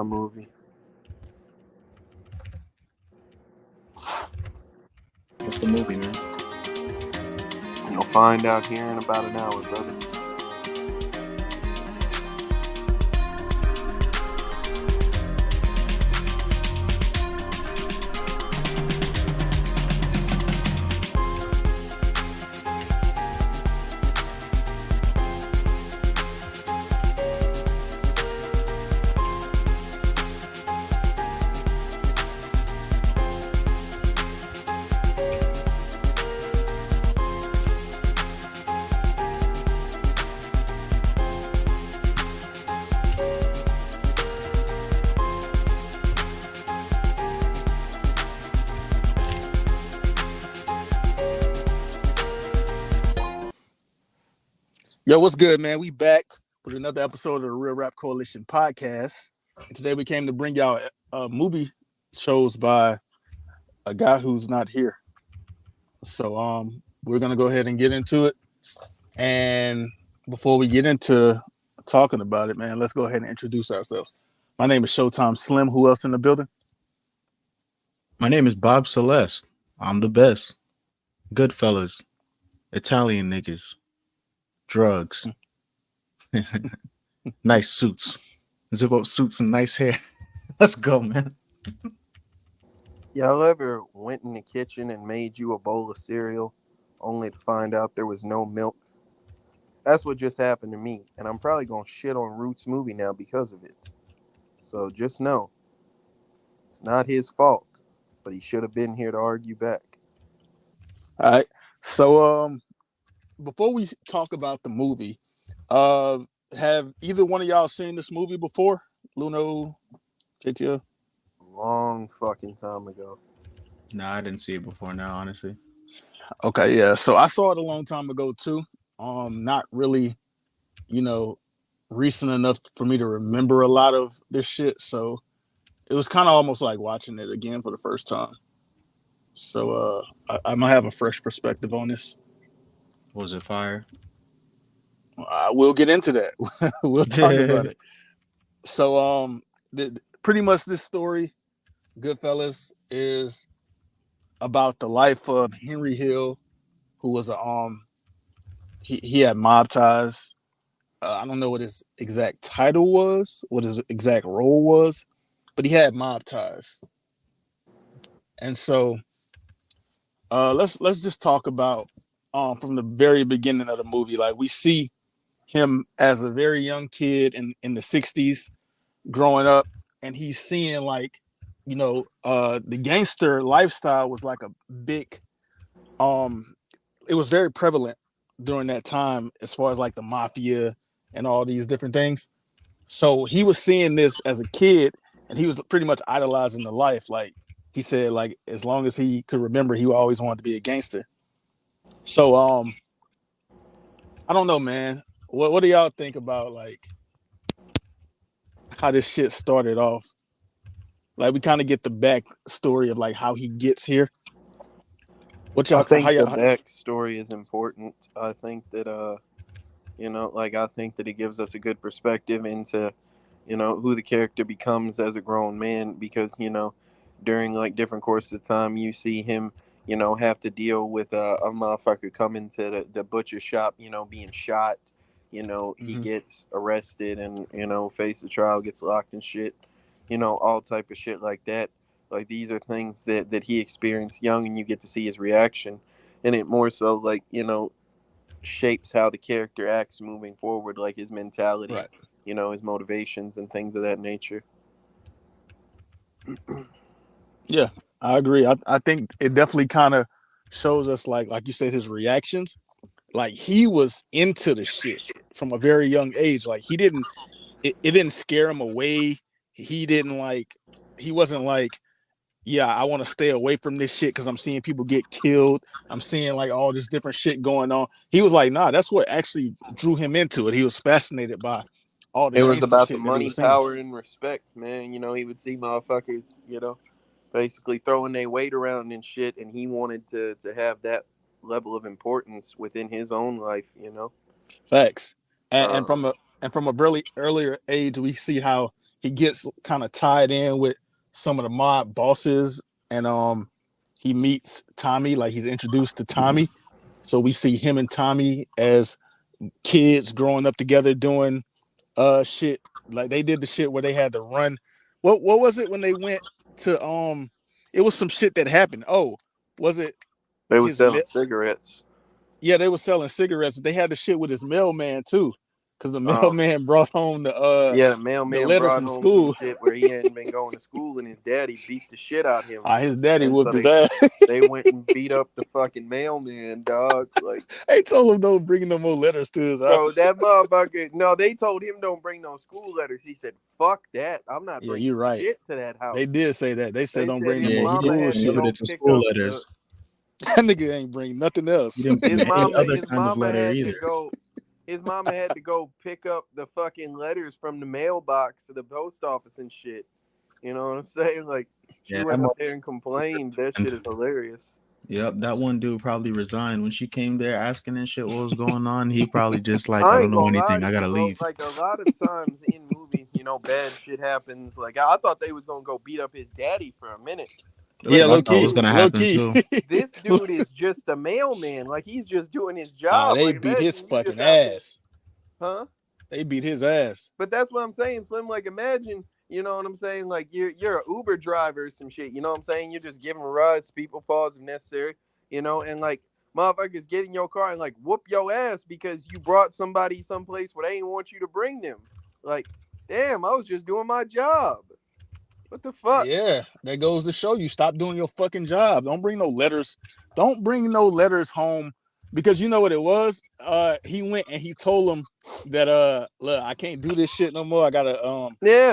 Movie. What's the movie, man? You'll find out here in about an hour, brother. Yo, what's good, man? We back with another episode of the Real Rap Coalition podcast. And today we came to bring y'all a movie chose by a guy who's not here. So we're gonna go ahead and get into it. And before we get into talking about it, man, let's go ahead and introduce ourselves. My name is Showtime Slim. Who else in the building? My name is Bob Celeste. I'm the best. Goodfellas. Italian niggas. Drugs. Nice suits. Zip up suits and nice hair. Let's go, man. Y'all ever went in the kitchen and made you a bowl of cereal only to find out there was no milk? That's what just happened to me, and I'm probably gonna shit on Roots movie now because of it. So just know, it's not his fault, but he should have been here to argue back. All right. So before we talk about the movie, have either one of y'all seen this movie before? Luno, JTL? Long fucking time ago. Nah, I didn't see it before now, honestly. Okay, yeah. So I saw it a long time ago too. Not really, recent enough for me to remember a lot of this shit. So it was kind of almost like watching it again for the first time. So I might have a fresh perspective on this. Was it fire? I will get into that. We'll talk about it. So pretty much this story, Goodfellas, is about the life of Henry Hill, who was he had mob ties. I don't know what his exact title was, what his exact role was, but he had mob ties. And so let's just talk about from the very beginning of the movie. Like, we see him as a very young kid in the 60s growing up, and he's seeing, like, the gangster lifestyle was like a big it was very prevalent during that time as far as like the mafia and all these different things. So he was seeing this as a kid, and he was pretty much idolizing the life. Like, he said, like, as long as he could remember, he always wanted to be a gangster. So I don't know, man. What do y'all think about, like, how this shit started off? Like, we kind of get the backstory of like how he gets here. What y'all I think the how, backstory is important. I think that I think that it gives us a good perspective into, who the character becomes as a grown man, because, during like different courses of time, you see him, have to deal with a motherfucker coming to the butcher shop, being shot. He gets arrested and, face the trial, gets locked and shit, all type of shit like that. Like, these are things that he experienced young, and you get to see his reaction. And it more so, like, shapes how the character acts moving forward, like his mentality, right. His motivations and things of that nature. Yeah, I agree. I think it definitely kind of shows us, like you said, his reactions. Like, he was into the shit from a very young age. Like, it didn't scare him away. He wasn't like, yeah, I want to stay away from this shit because I'm seeing people get killed. I'm seeing like all this different shit going on. He was like, nah, that's what actually drew him into it. He was fascinated by all the It was gangster about the shit that he money, was seeing. power, and respect, man. He would see motherfuckers, basically throwing their weight around and shit, and he wanted to have that level of importance within his own life. Facts. And from a really earlier age, we see how he gets kind of tied in with some of the mob bosses, and he meets Tommy, like he's introduced to Tommy. So we see him and Tommy as kids growing up together doing shit. Like they did the shit where they had to run. What was it when they went to it was some shit that happened. Oh, was it They were selling cigarettes. Yeah, they were selling cigarettes. They had the shit with his mailman too. Because the mailman brought home the mailman letter brought from home school. some shit where he hadn't been going to school and his daddy beat the shit out of him. His daddy and whooped so his ass. They went and beat up the fucking mailman, dog. Like they told him don't bring no more letters to his house. Bro, that motherfucker. No, they told him don't bring no school letters. He said, "Fuck that. I'm not bringing you're right. shit to that house." They did say that. They said don't bring no more school shit. to school letters. That nigga ain't bring nothing else. His mama had to go pick up the fucking letters from the mailbox to the post office and shit. You know what I'm saying? Like, she went up there and complained. That shit is hilarious. Yep, that one dude probably resigned when she came there asking and shit what was going on. He probably just like, I don't know anything. I gotta leave. Like a lot of times in movies, bad shit happens. Like I thought they was gonna go beat up his daddy for a minute. Yeah, low key. Was gonna happen too. This dude is just a mailman. Like he's just doing his job. They beat his fucking ass. Huh? They beat his ass. But that's what I'm saying, Slim. Like imagine, you know what I'm saying? Like you're an Uber driver or some shit. You know what I'm saying? You're just giving rides, people pause if necessary. And like motherfuckers get in your car and like whoop your ass because you brought somebody someplace where they didn't want you to bring them. Like, damn, I was just doing my job. What the fuck? Yeah, that goes to show you stop doing your fucking job. Don't bring no letters. Don't bring no letters home because you know what it was? He went and he told them that look, I can't do this shit no more. I gotta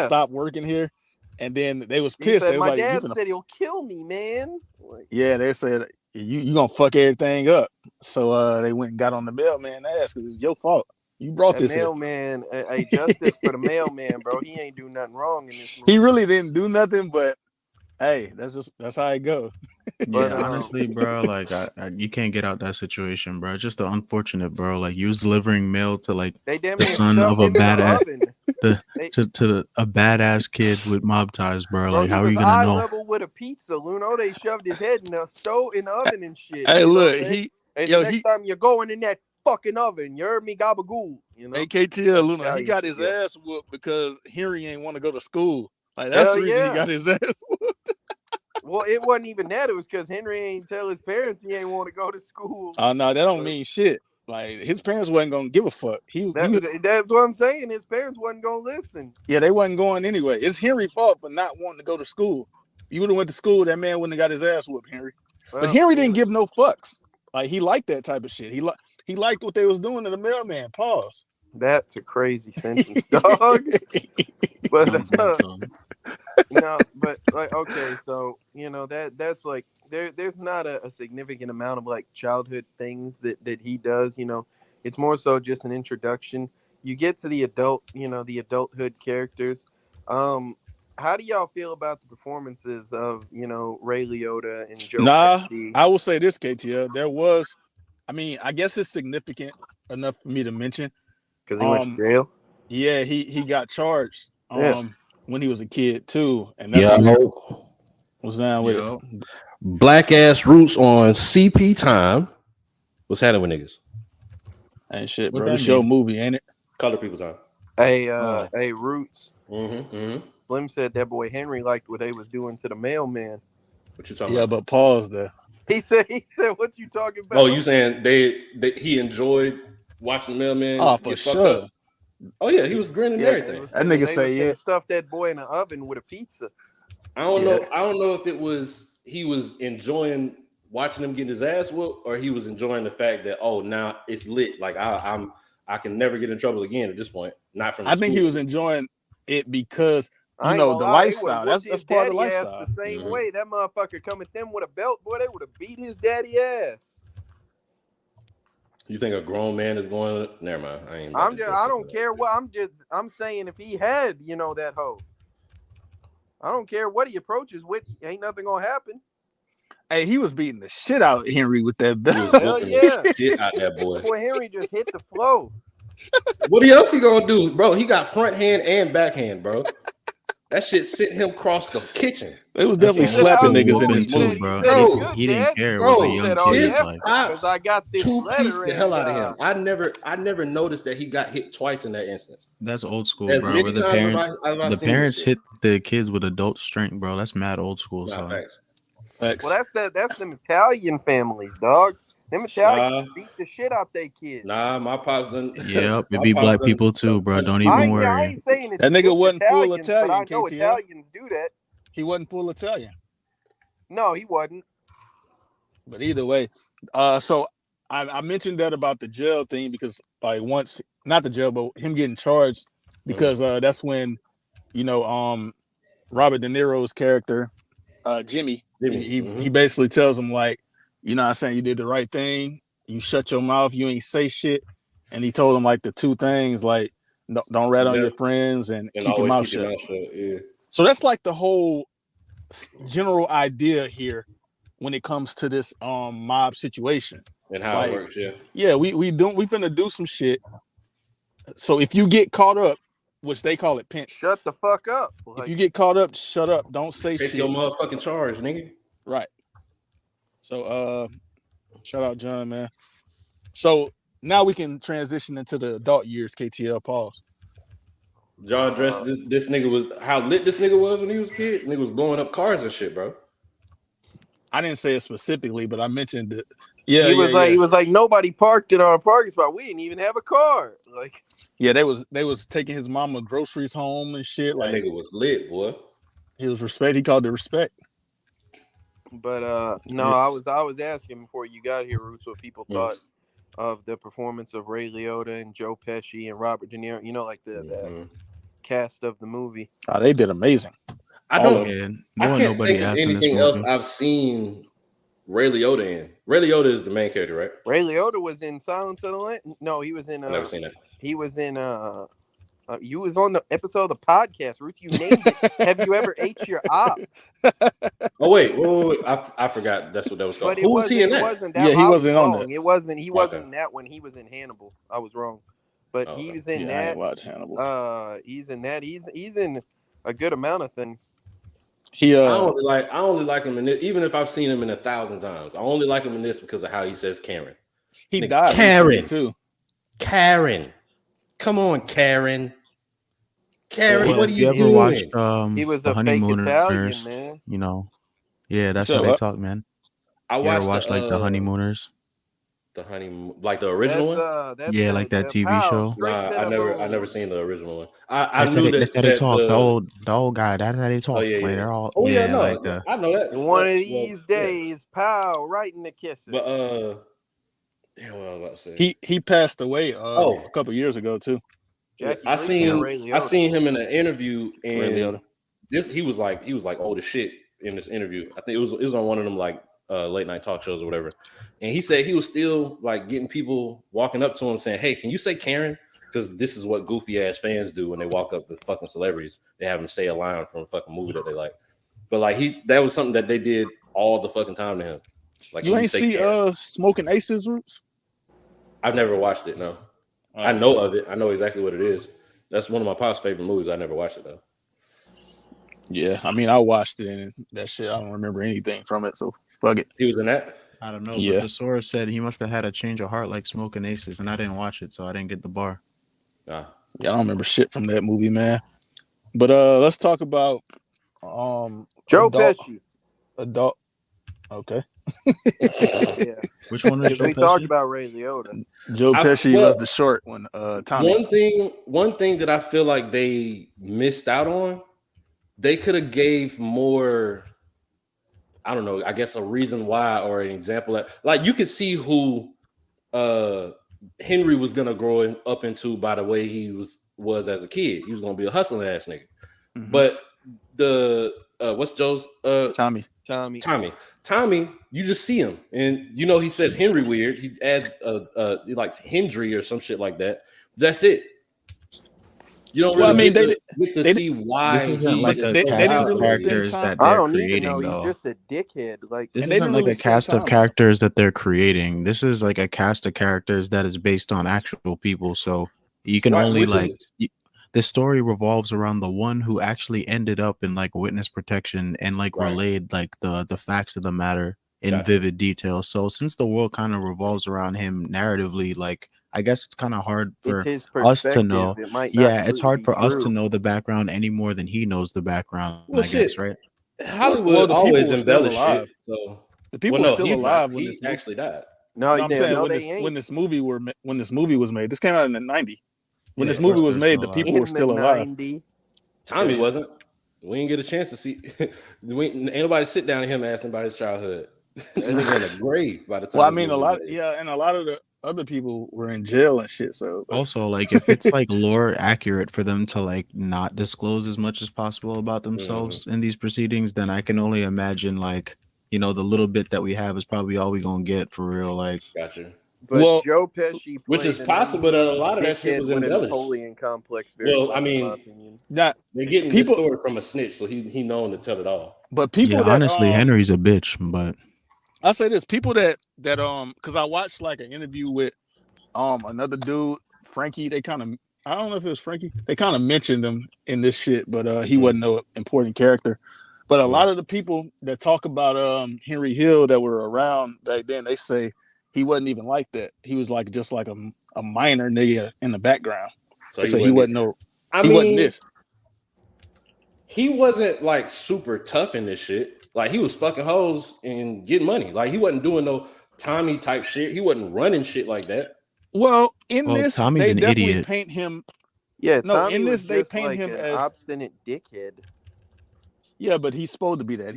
stop working here. And then they was pissed. Said, they was my like, dad said he'll kill me, man. Like, yeah, they said you gonna fuck everything up. So they went and got on the mailman ass because it's your fault. You brought this mailman. A justice for the mailman, bro. He ain't do nothing wrong in this movie. He really didn't do nothing, but hey, that's how it goes. Yeah, honestly, bro, like you can't get out that situation, bro. Just the unfortunate, bro. Like you was delivering mail to like the son of a badass, to a badass kid with mob ties, bro. Like how are you gonna know? Level with a pizza, Luno. They shoved his head in the stove in the oven and shit. Hey, look, next time you're going in that fucking oven, you heard me, gabagool. Hey, KTL, Luna, he got his ass whooped because Henry ain't want to go to school. Like that's the reason he got his ass whooped. Well, it wasn't even that. It was because Henry ain't tell his parents he ain't want to go to school. Oh no, that don't mean shit. Like his parents wasn't gonna give a fuck. That's what I'm saying. His parents wasn't gonna listen. Yeah, they wasn't going anyway. It's Henry's fault for not wanting to go to school. You would have went to school, that man wouldn't have got his ass whooped, Henry. But Henry didn't give no fucks. Like he liked that type of shit. He liked what they was doing to the mailman. Pause. That's a crazy sentence, dog. But but like okay, so that's like there's not a significant amount of like childhood things that he does. It's more so just an introduction. You get to the the adulthood characters. How do y'all feel about the performances of Ray Liotta and Joe Pesci? I will say this, KTL. There was, I guess it's significant enough for me to mention because he went to jail. Yeah, he got charged when he was a kid too, and that's what's down with it. Black ass roots on CP time. What's happening with niggas? Ain't shit, bro. It's your movie, ain't it? Color people time. Hey, Roots. Mm-hmm. Slim said that boy Henry liked what they was doing to the mailman. What you talking about? Yeah, but pause there. He said, what you talking about? Oh, you saying he enjoyed watching the mailman? Oh, for sure. Oh yeah, he was grinning and everything. That nigga say stuff that boy in the oven with a pizza. I don't know if it was he was enjoying watching him getting his ass whooped, or he was enjoying the fact that now it's lit. Like I can never get in trouble again at this point. Not from. I think he was enjoying it because the lifestyle. That's part of the lifestyle. The same way that motherfucker come at them with a belt, boy, they would have beat his daddy ass. You think a grown man is going? Never mind. I don't care what. I'm saying if he had that hoe. I don't care what he approaches with. Ain't nothing gonna happen. Hey, he was beating the shit out of Henry with that belt. Hell yeah, shit out that boy. Boy, Henry just hit the flow. What else he gonna do, bro? He got front hand and backhand, bro. That shit sent him across the kitchen. They was definitely slapping niggas in this too, movie, bro. Bro, He didn't care. It bro, was a young his kid. Like, pops I got this two-pieced letter the hell out of in, him. I never noticed that he got hit twice in that instance. that's old school, As bro. many Where the times parents, as I've the seen parents this shit. hit the kids with adult strength, bro. That's mad old school. Nah, So facts. Well, that's them Italian families, dog. Them Italians beat the shit out they kids. Nah, my pops done. yep, it be black people too, bro. Don't even worry. I ain't saying it's That nigga wasn't full Italians, but I Italian, know KTL. Italians do that. He wasn't full Italian. No, he wasn't. But either way, so I mentioned that about the jail thing because like once, not the jail, but him getting charged because that's when, you know, Robert De Niro's character, Jimmy, he basically tells him like, you know what I'm saying, you did the right thing, you shut your mouth, you ain't say shit. And he told him like the two things, like don't rat on your friends and keep your mouth shut. Yeah. So that's like the whole general idea here when it comes to this mob situation and how it works. we finna do some shit. So if you get caught up, which they call it pinch, shut the fuck up. Like, if you get caught up, shut up, don't say shit. Take your motherfucking charge, nigga. Right. So shout out John, man. So now we can transition into the adult years. KTL, pause. John dressed this nigga was how lit this nigga was when he was a kid. Nigga was blowing up cars and shit, bro. I didn't say it specifically, but I mentioned it. He was like nobody parked in our parking spot. We didn't even have a car. Like, yeah, they was taking his mama groceries home and shit. Like, that nigga was lit, boy. He was respect. He called it respect. But no, I was asking before you got here, Roots, what people thought of the performance of Ray Liotta and Joe Pesci and Robert De Niro. You know, like the cast of the movie. Oh, they did amazing. I can't think of anything else I've seen Ray Liotta in. Ray Liotta is the main character, right? Ray Liotta was in Silence of the Lambs. No, he was in. I've never seen that. He was in. You was on the episode of the podcast, Ruth. You named it. Have you ever ate your op? Oh wait. I forgot. That's what that was called. But Who was he in that? He wasn't on that. It wasn't. He wasn't in that when he was in Hannibal. I was wrong. But he was in that. I didn't watch Hannibal. He's in that. He's in a good amount of things. I only like him in this, even if I've seen him in 1,000 times. I only like him in this because of how he says Karen. He died. Karen too. Karen. Come on, Karen. Karen, what are you ever doing? Watched, he was a fake Italian, man. You know, yeah, that's how they talk, man. I watched like the Honeymooners. The honeymoon, like the original one. Like that TV show. Nah, I never seen the original one. I knew that's how they talk. The old guy. That's how they talk. Oh, yeah. Like, they're all. I know that. One of these days, pow, right in the kisses. But damn, what I was about to say. He passed away a couple years ago too. I seen him in an interview, and he was like old as shit in this interview. I think it was on one of them like late night talk shows or whatever. And he said he was still like getting people walking up to him saying, "Hey, can you say Karen?" Because this is what goofy ass fans do when they walk up to fucking celebrities. They have them say a line from a fucking movie that they like. But like that was something that they did all the fucking time to him. Like, you ain't see Smoking Aces, Roots? I've never watched it. No, I know of it. I know exactly what it is. That's one of my pop's favorite movies. I never watched it though. Yeah, I mean, I watched it and that shit. I don't remember anything from it. So fuck it. He was in that. I don't know. Yeah. But the source said he must have had a change of heart like Smoking Aces, and I didn't watch it, so I didn't get the bar. Yeah, I don't remember shit from that movie, man. But let's talk about Joe Pesci. Adult. Okay. Yeah. Which one was Joe Pesci? We talked about Ray Liotta. Joe Pesci was the short one. Tommy. One thing that I feel like they missed out on, they could have gave more. I don't know. I guess a reason why or an example. Like you could see who Henry was gonna grow up into by the way he was as a kid. He was gonna be a hustling ass nigga. Mm-hmm. But the what's Joe's Tommy, you just see him and you know he says Henry weird. He adds like Hendry or some shit like that. That's it. You don't really get to see why this isn't like a cast of characters that they're creating. He's just a dickhead. Like this isn't like a cast of characters that they're creating. This is like a cast of characters that is based on actual people. So you can only this story revolves around the one who actually ended up in like witness protection and like relayed like the facts of the matter in vivid detail. So since the world kind of revolves around him narratively, like I guess it's kind of hard for us to know. Yeah, it's hard for us to know the background any more than he knows the background, I guess, right? Hollywood the always people were still embellish alive. shit. So the people were still alive when he this actually died. No, I'm saying when this movie was made. This came out in the 90s. When this movie was made, the people were still alive. Tommy wasn't. We didn't get a chance to see. Ain't nobody sit down to him asking about his childhood. That nigga in the grave by the time. Well, I mean, a lot of the other people were in jail and shit. So also, like, if it's like lore accurate for them to like not disclose as much as possible about themselves in these proceedings, then I can only imagine, like, you know, the little bit that we have is probably all we gonna get for real. Like, gotcha. But Joe Pesci, which is possible that a lot of that shit was embellished. Napoleon complex. Well, I mean, they're getting this story from a snitch, so he known to tell it all. But people, yeah, honestly, Henry's a bitch. But I say this: people that because I watched like an interview with another dude, Frankie. They kind of, I don't know if it was Frankie. They kind of mentioned him in this shit, but he wasn't no important character. But a lot of the people that talk about Henry Hill that were around back then, they say he wasn't even like that. He was like just like a minor nigga in the background. So he wasn't no. He wasn't this. He wasn't like super tough in this shit. Like he was fucking hoes and getting money. Like he wasn't doing no Tommy type shit. He wasn't running shit like that. Well, this, Tommy's they definitely idiot. paint him. Yeah, no, Tommy in this they paint like him as obstinate dickhead. Yeah, but he's supposed to be that.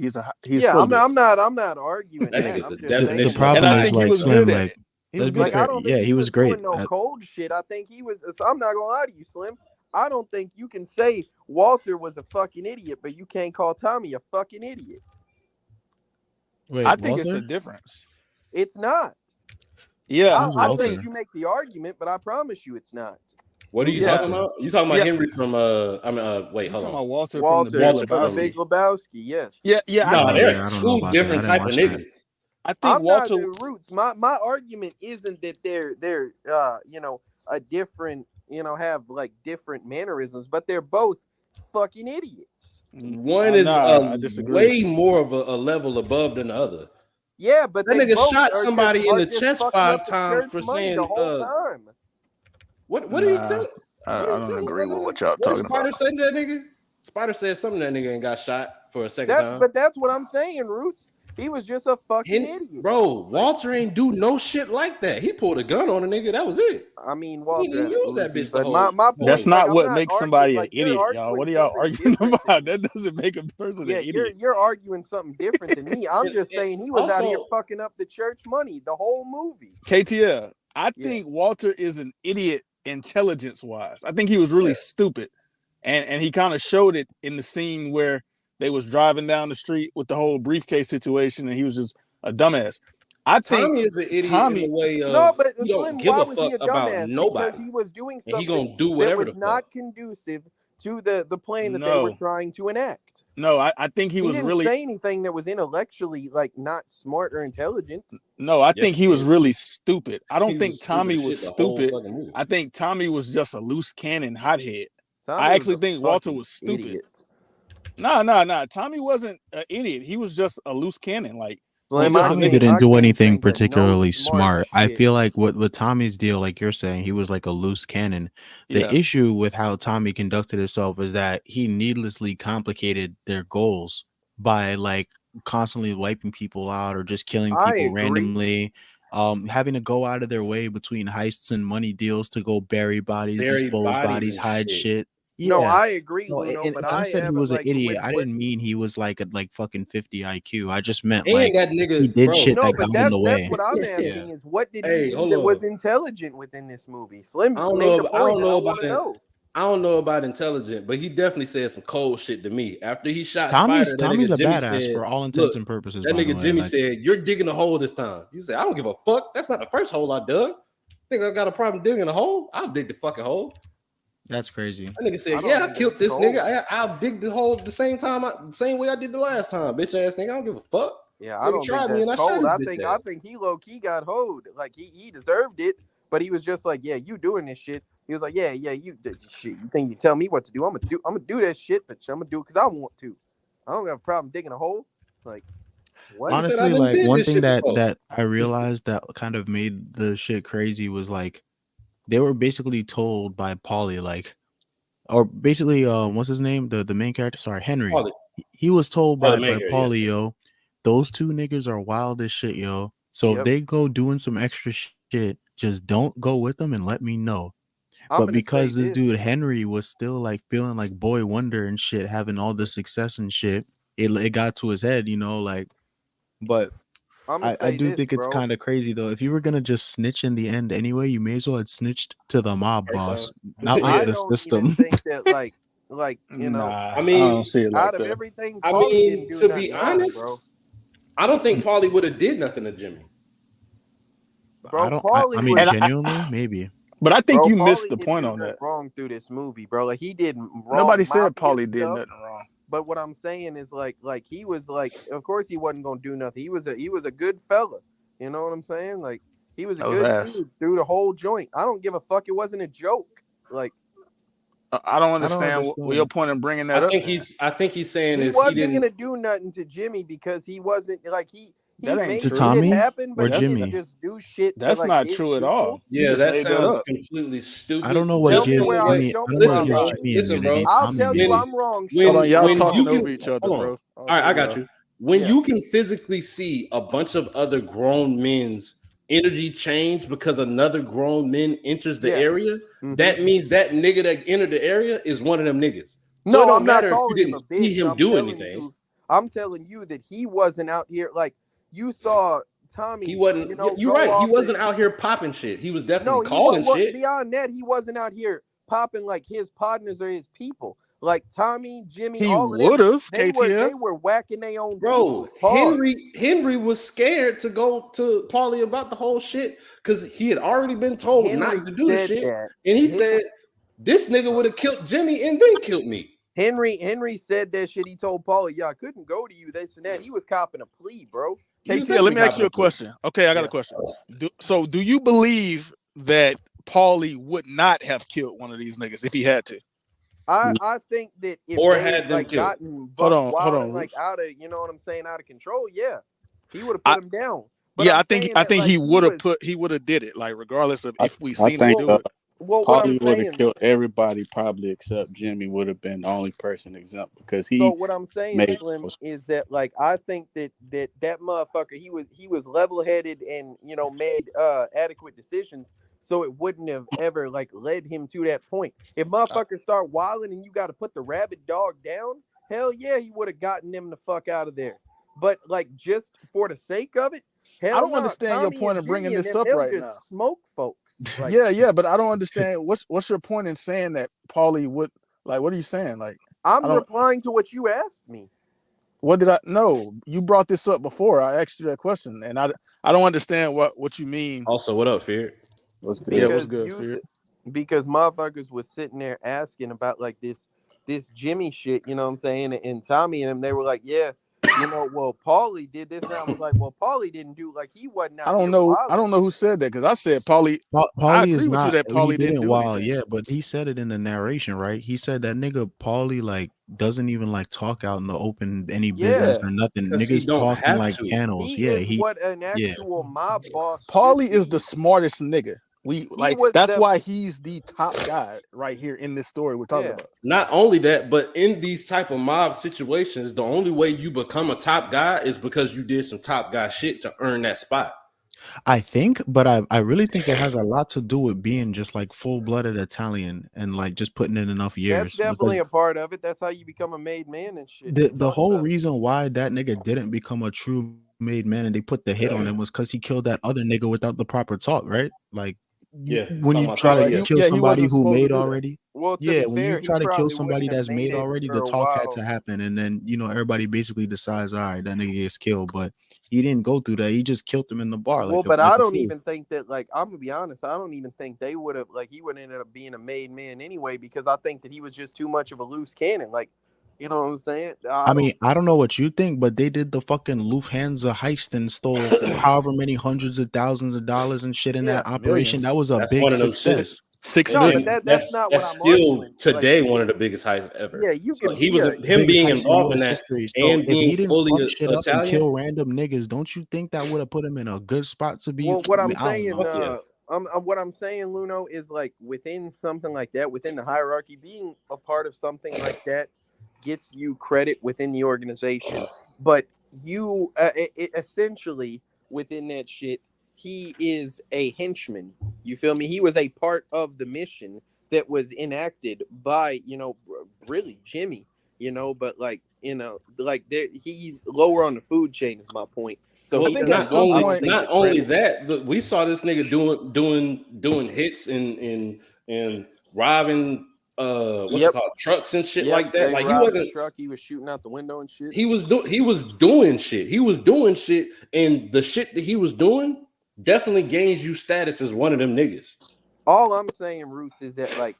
I'm not arguing that. I'm just saying. The problem is like Slim, like he was good. I don't think he was great. Doing no cold shit. I think he was. So I'm not gonna lie to you, Slim. I don't think you can say Walter was a fucking idiot, but you can't call Tommy a fucking idiot. Wait, I think it's a difference. It's not. Yeah, I'll let you make the argument, but I promise you, it's not. What are you talking about? You talking about Henry from wait, hold on. About Walter from the Big Lebowski, yes. Yeah. No, they're two different type of niggas. I think Walter not the roots. My argument isn't that they're a different, have like different mannerisms, but they're both fucking idiots. One is way more of a level above than the other. Yeah, but that nigga shot somebody in the chest 5 times for saying the whole time. What are you telling? I don't agree with what y'all talking about. Spider said to that nigga? Spider said something that nigga ain't got shot for a second time. But that's what I'm saying, Roots. He was just a fucking idiot. Bro, Walter ain't do no shit like that. He pulled a gun on a nigga. That was it. I mean, Walter he used that bitch. But my point, that's not what makes somebody an idiot, y'all. What are y'all arguing about? That doesn't make a person an idiot. You're arguing something different than me. I'm just saying he was out here fucking up the church money the whole movie. KTL, I think Walter is an idiot intelligence-wise. I think he was really stupid. And he kind of showed it in the scene where they was driving down the street with the whole briefcase situation, and he was just a dumbass. I think Tommy is an idiot in the way of but Slim, why was he a dumbass? Because he was doing something he gonna do whatever that was not conducive to the plan that they were trying to enact. No, I think he was didn't really say anything that was intellectually like not smart or intelligent. No, I think he was really stupid. I don't think Tommy was stupid. I think Tommy was just a loose cannon hothead. I actually think Walter was stupid. Idiot. No. Tommy wasn't an idiot. He was just a loose cannon. Like Tommy didn't do anything particularly smart. I feel like with Tommy's deal, like you're saying, he was like a loose cannon. The issue with how Tommy conducted himself is that he needlessly complicated their goals by like constantly wiping people out or just killing people randomly. Having to go out of their way between heists and money deals to go bury bodies, dispose bodies, hide shit. Yeah. No, I agree, No, Luno, and but I said he was an idiot. I didn't mean he was like a fucking 50 IQ. I just meant like that nigga, he did shit that got in the way. That's what I'm asking is what did he do that was intelligent within this movie? Slim made the point. I don't know about intelligent, but he definitely said some cold shit to me after he shot Tommy's a Jimmy badass said, for all intents and purposes. That nigga Jimmy said, "You're digging a hole this time." You said, "I don't give a fuck. That's not the first hole I dug. Think I got a problem digging a hole? I'll dig the fucking hole." That's crazy. That nigga said, "Yeah, I killed this nigga. I'll dig the hole the same way I did the last time, bitch ass nigga. I don't give a fuck." Yeah, I don't think that's cold. I think he low key got hoed. Like he deserved it, but he was just like, "Yeah, you doing this shit. He was like, yeah, you shit. You think you tell me what to do? I'm gonna do that shit, but I'm gonna do it because I want to. I don't have a problem digging a hole. Like, what? Nigga said I Honestly, done like did one this thing shit that before. I realized that kind of made the shit crazy was like they were basically told by Paulie, like, or basically, what's his name? The main character, sorry, Henry. Paulie. He was told Oh, the by main character, Paulie, yeah. yo, those two niggas are wild as shit, yo. So if Yep. they go doing some extra shit, just don't go with them and let me know. I'm But gonna say because this this. dude Henry was still like feeling like boy wonder and shit, having all the success and shit, it got to his head, you know, like. But I'm gonna I say do this, think it's bro. kind of crazy though. If you were gonna just snitch in the end anyway, you may as well have snitched to the mob First boss, time. not like I the don't even system. think that like you know, Nah, I I mean, don't see it like out of that. everything, I Paulie mean, didn't do to be nothing wrong, honest, bro. I don't think Paulie would have did nothing to Jimmy. I Bro, don't. Paulie I mean, was, And genuinely, maybe. but I think bro. you missed Paulie the didn't point do on nothing that. wrong through this movie, bro. Like he did wrong Nobody said mafia Paulie did stuff. nothing wrong. But what I'm saying is like he was like, of course he wasn't gonna do nothing. He was a good fella. You know what I'm saying? Like he was a That was good ass. dude through the whole joint. I don't give a fuck. It wasn't a joke. Like I don't I don't understand what your understand. point in bringing that I up. think Then. I think he's saying he is he wasn't didn't. gonna do nothing to Jimmy because he wasn't like he That ain't made To true. shit Tommy happen, or but he That's didn't Jimmy? just do shit to that's like not his true at all. people. You Yeah, just that made that sounds up. completely I stupid. don't know what Tell Just me gives from where the I way. Jimmy. show I me don't know where what Listen, I'm gives bro. right. Jimmy Listen, immunity. bro. I'll I'm tell you When immune. I'm wrong. Show Hold me on, y'all I'm talking wrong. over each other, hold on. bro. All right, I got you. When Yeah. you can physically see a bunch of other grown men's energy change because another grown man enters the Yeah. area, Mm-hmm. that means that nigga that entered the area is one of them niggas. So it No, don't I'm not matter if you calling him didn't a see bitch. him do anything. I'm telling you that he wasn't out here like you saw He Tommy, wasn't. you know, You're go right. He off and wasn't out here popping shit. He was definitely no, he calling what shit. beyond that, he wasn't out here popping like his partners or his people. Like Tommy, Jimmy, He all of them, would have they KTF. were whacking their own Bro, people's pause. Henry was scared to go to Paulie about the whole shit because he had already been told Henry not to do the said shit. that. And he said, this nigga would have killed Jimmy and then killed me. Henry said that shit. He told Paulie, "Yeah, I couldn't go to you." This and that. He was copping a plea, bro. He was KTF, let definitely me ask you copping a a plea. question. Okay, I got Yeah. a question. Do you believe that Paulie would not have killed one of these niggas if he had to? I think that if Or they had them like killed. gotten Hold buck on, wild and like Roots. out of, you know what I'm saying, out of control, yeah, he would have I, put him down. But yeah, I'm I think saying that like he he would have was did it, like regardless of I, if we I seen him think well, do it. what I'm Paulie would have saying. killed everybody probably except Jimmy would have been the only person exempt because So he what I'm saying, made Slim, those. is that like I think that motherfucker he was level headed and you know made adequate decisions, so it wouldn't have ever like led him to that point. If motherfuckers start wilding and you got to put the rabid dog down, hell yeah, he would have gotten them the fuck out of there. But like just for the sake of it, I hell don't no. understand your Tommy point and of bringing Jimmy and this them, up they'll right now. just smoke folks. Like Yeah, but I don't understand what's your point in saying that Paulie would like. What are you saying? Like, I I'm don't. replying to what you asked me. What did I know? You brought this up before. I asked you that question, and I don't understand what you mean. Also, what up, Fear? What's Yeah, good? what's Because good, Fear? because motherfuckers was sitting there asking about like this Jimmy shit, you know what I'm saying? And Tommy and them, they were like, yeah, you know, well, Paulie did this. And I was like, well, Paulie didn't do like he wasn't I out don't here know. I wilding. don't know who said that because I said Paulie. I Paulie is agree with you not. that He Paulie didn't didn't do wild, anything. yeah, but he said it in the narration, right? He said that nigga Paulie like doesn't even like talk out in the open any business Yeah, or nothing. Because he Niggas don't talking have like to. channels. He Yeah, is what an yeah. actual mob boss should Paulie is be. the smartest nigga. We He like was that's the why he's the top guy right here in this story we're talking yeah. about. Not only that, but in these type of mob situations, the only way you become a top guy is because you did some top guy shit to earn that spot. I think, but I really think it has a lot to do with being just like full-blooded Italian and like just putting in enough That's years. definitely Because a part of it. That's how you become a made man and shit. the You the talk whole about it. reason why that nigga didn't become a true made man and they put the hit on him was because he killed that other nigga without the proper talk, right? Like Yeah, when talking you about try Yeah, to Paulie. like Yeah, kill he somebody wasn't who supposed to made do that. already. Well, to Yeah, be when you fair, he try to kill probably somebody wouldn't have that's made made it already, for the a talk had while. to happen, and then everybody basically decides, all right, that nigga gets killed. But he didn't go through that. He just killed him in the bar Well, like but like I a don't fool. even think that, like, I'm gonna be honest, I don't even think they would have, like, he would have ended up being a made man anyway, because I think that he was just too much of a loose cannon. Like, you know what I'm saying? I mean, I don't know what you think, but they did the fucking Lufthansa heist and stole however many hundreds of thousands of dollars and shit in Yeah, that operation. Millions. That was a that's big one of them Si- shits. success. $6 And million. that's not what I'm still arguing. today Like, one of the biggest heists ever. yeah, you So can he be was a him being biggest heist involved in US that history. So and if being he didn't fully fuck shit up and Italian. kill random niggas, don't you think that would have put him in a good spot to be? well, what I'm I don't saying, know. what I'm saying, Luno, is like within something like that, within the hierarchy, being a part of something like that gets you credit within the organization. But you, essentially, within that shit, he is a henchman. You feel me? He was a part of the mission that was enacted by, really Jimmy. But like, he's lower on the food chain is my point. So Well, he think at doesn't. some I don't point- think not get only credit. that, we saw this nigga doing hits and robbing what's it Yep. called, trucks and shit Yep, like that. they Like he robbed the wasn't. truck. He was shooting out the window and shit. He was doing shit. He was doing shit, and the shit that he was doing definitely gains you status as one of them niggas. All I'm saying, Roots, is that like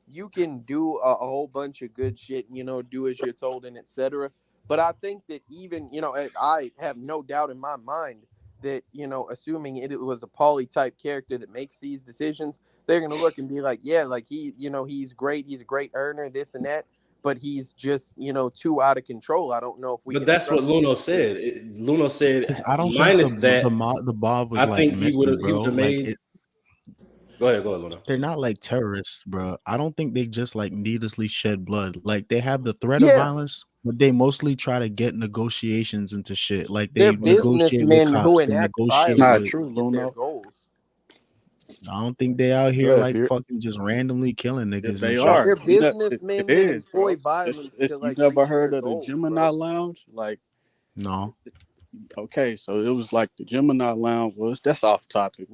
you can do a whole bunch of good shit, do as you're told and etc. But I think that even, I have no doubt in my mind that, assuming it was a Paulie type character that makes these decisions, they're gonna look and be like, yeah, like he's great, he's a great earner, this and that, but he's just, too out of control. I don't know if we But can that's what trust him. Luno said. Luno said, Because I don't think minus that, the mob was I like think he would missing, bro. have Like made. Go ahead, Luno. they're not like terrorists, bro. I don't think they just like needlessly shed blood. Like they have the threat of Yeah. violence, but they mostly try to get negotiations into shit. Like They're they negotiate with businessmen who cops. They enact negotiate Not violence with. true, to get their Luno. goals. I don't think they out here Yeah, like Fear. fucking just randomly killing If niggas they and are, shit. They're it businessmen that is, bro. employ violence to You like never reach heard their of the goals, Gemini bro. Lounge? Like, No. okay, so it was like the Gemini Lounge was. That's off topic.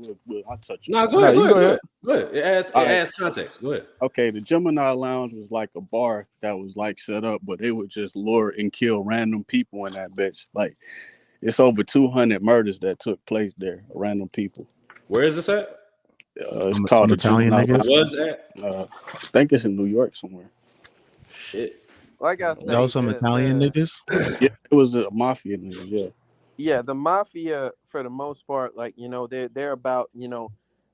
I'll touch No, on go that. ahead. you go ahead. Go ahead. It adds context. Go ahead. Okay, the Gemini Lounge was like a bar that was like set up, but they would just lure and kill random people in that bitch. Like, it's over 200 murders that took place there, random people. Where is this at? It's Some called the Italian Gemini niggas? Lounge. Was at? I think it's in New York somewhere. Shit. Like I That say, was some Italian niggas. Yeah, it was a mafia nigga. Yeah, the mafia for the most part, like they're about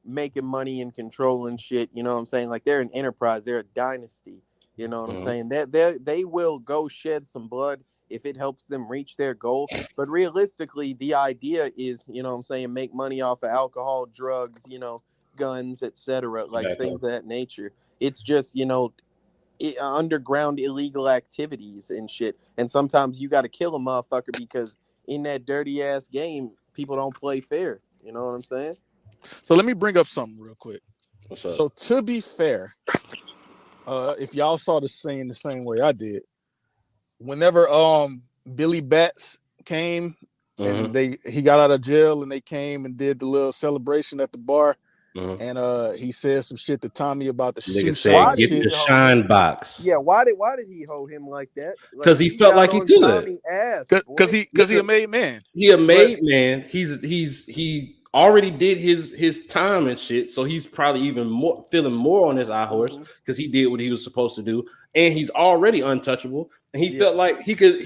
making money and controlling shit. You know what I'm saying? Like they're an enterprise, they're a dynasty. You know what I'm saying? They will go shed some blood if it helps them reach their goal. But realistically, the idea is, what I'm saying, make money off of alcohol, drugs, guns, etc., like things of that nature. It's just underground illegal activities and shit. And sometimes you got to kill a motherfucker because in that dirty ass game, people don't play fair. You know what I'm saying? So let me bring up something real quick. What's up? So to be fair, if y'all saw the scene the same way I did, whenever Billy Bats came and he got out of jail and they came and did the little celebration at the bar, and he said some shit to Tommy about the shoe shine. Get the shine box. Yeah, why did he hold him like that? Because he felt like he could. Because he a made man. He a made man. He already did his time and shit, so he's probably even more feeling more on his high horse because he did what he was supposed to do, and he's already untouchable, and he felt like he could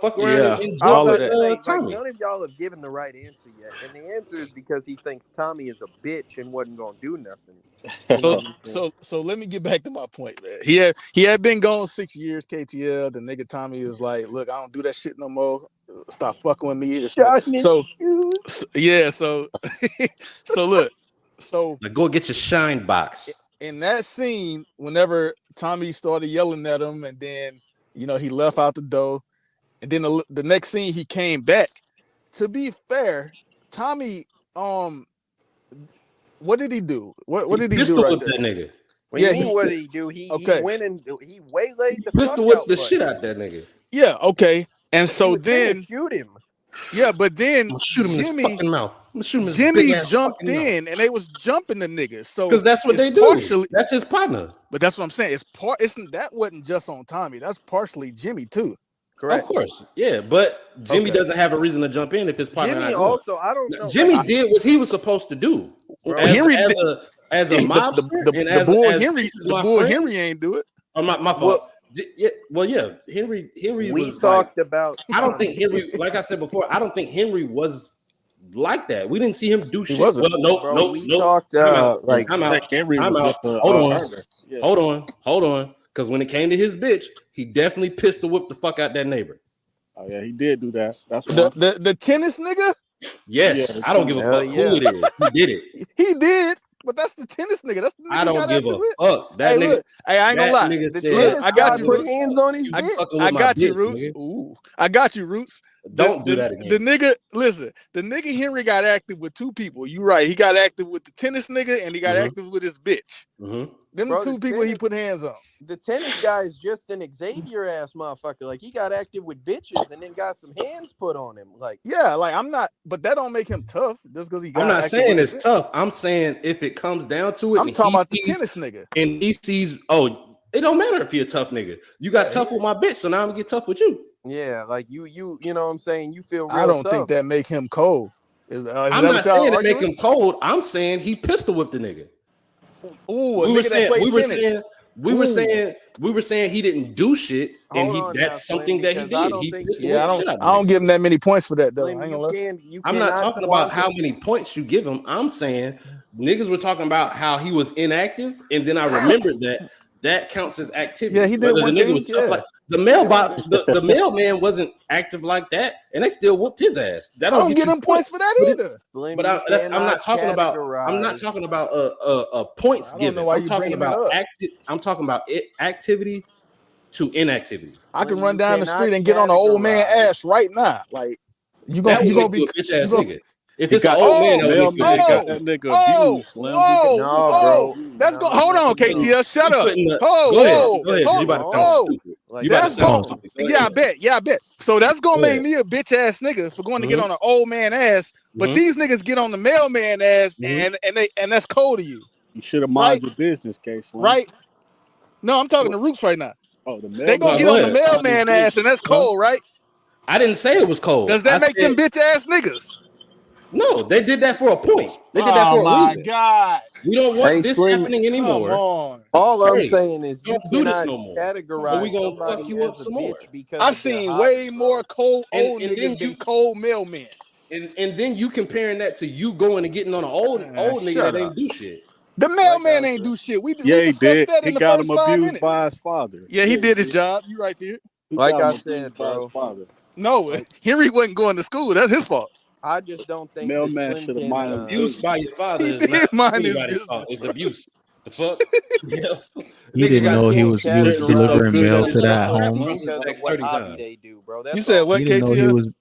fuck around and enjoy Tommy. None of y'all have given the right answer yet, and the answer is because he thinks Tommy is a bitch and wasn't gonna do nothing. So let me get back to my point, man. He had been gone 6 years, KTL. The nigga Tommy was like, look, I don't do that shit no more. Stop fucking with me. So look, like, go get your shine box. In that scene, whenever Tommy started yelling at him, and then he left out the door, and then the next scene he came back. To be fair, Tommy, what did he do? What did he do right there? That nigga. What did he do? He went and he waylaid the pistol whipped the shit out that nigga. Yeah, okay. And so then shoot him. Yeah, but then shoot him in his fucking mouth. Jimmy jumped in and they was jumping the nigga. So because that's what they do. That's his partner. But that's what I'm saying. That wasn't just on Tommy. That's partially Jimmy too. Correct. Of course, yeah. But Jimmy doesn't have a reason to jump in if his partner. Jimmy also, I don't know. Jimmy did what he was supposed to do. Henry as a mobster, the bull Henry ain't do it. Oh, my fault. Henry. We talked about. I don't think Henry. Like I said before, I don't think Henry was like that. We didn't see him do shit. wasn't. Well, nope. We talked like Henry was just a Hold on. Because when it came to his bitch, he definitely pistol whipped the fuck out that neighbor. Oh yeah, he did do that. That's the tennis nigga. Yes, Yeah, I don't give a fuck who it is. He did it. He did, but that's the tennis nigga. That's the nigga I don't give a fuck. That nigga. Look, hey, I ain't gonna lie. I got you. Put hands on his bitch. I got you, Roots. Ooh, I got you, Roots. Don't do that again. The nigga, listen. The nigga Henry got active with two people. You right. He got active with the tennis nigga, and he got active with his bitch. Them the two people he put hands on. The tennis guy is just an Xavier ass motherfucker. Like he got active with bitches and then got some hands put on him. Like I'm not, but that don't make him tough just because he got. I'm not saying it's tough. I'm saying if it comes down to it, I'm talking about the tennis nigga. And he sees, it don't matter if you're a tough nigga. You got tough with my bitch, so now I'm gonna get tough with you. Yeah, like you know what I'm saying? You feel real I don't tough. think that make him cold. I'm not saying it make him cold. I'm saying he pistol whipped the nigga. We were saying he didn't do shit, and that's something that he did. I don't give him that many points for that though. I'm not talking about how many points you give him. I'm saying niggas were talking about how he was inactive, and then I remembered that counts as activity. Yeah, he did one thing. The mailman wasn't active like that, and they still whooped his ass. That don't get him points for that either. But I'm not talking about points given. I'm talking about activity to inactivity. I can run down the street and get on an old man ass right now. Like you gonna be a bitch ass nigga. If it's an old man, that nigga abused. Bro. That's go. Hold on, KTL. Shut up. Go ahead. You about to sound stupid. Yeah, I bet. So that's gonna make me a bitch ass nigga for going to get on an old man ass. But these niggas get on the mailman ass, and that's cold to you. You should have minded your business, case. Right? No, I'm talking to Roots right now. Oh, they gonna get on the mailman ass, and that's cold, right? I didn't say it was cold. Does that make them bitch ass niggas? No, they did that for a point. They did that for a reason. Oh my God. We don't want this happening anymore. All I'm saying is you cannot Categorize somebody as a bitch because I've seen way more cold old niggas than cold mailmen. And then you comparing that to you going and getting on an old nigga that ain't do shit. The mailman ain't do shit. We discussed that in the first 5 minutes. By his father. Yeah, he did his job. You right there. Like I said, bro. No, Henry wasn't going to school. That's his fault. I just don't think mailman should have minded abuse by your father is not anybody's fault. It's abuse. The fuck? He didn't know he was delivering mail to that home. Because of what hobby they do, bro. You said what, KTL?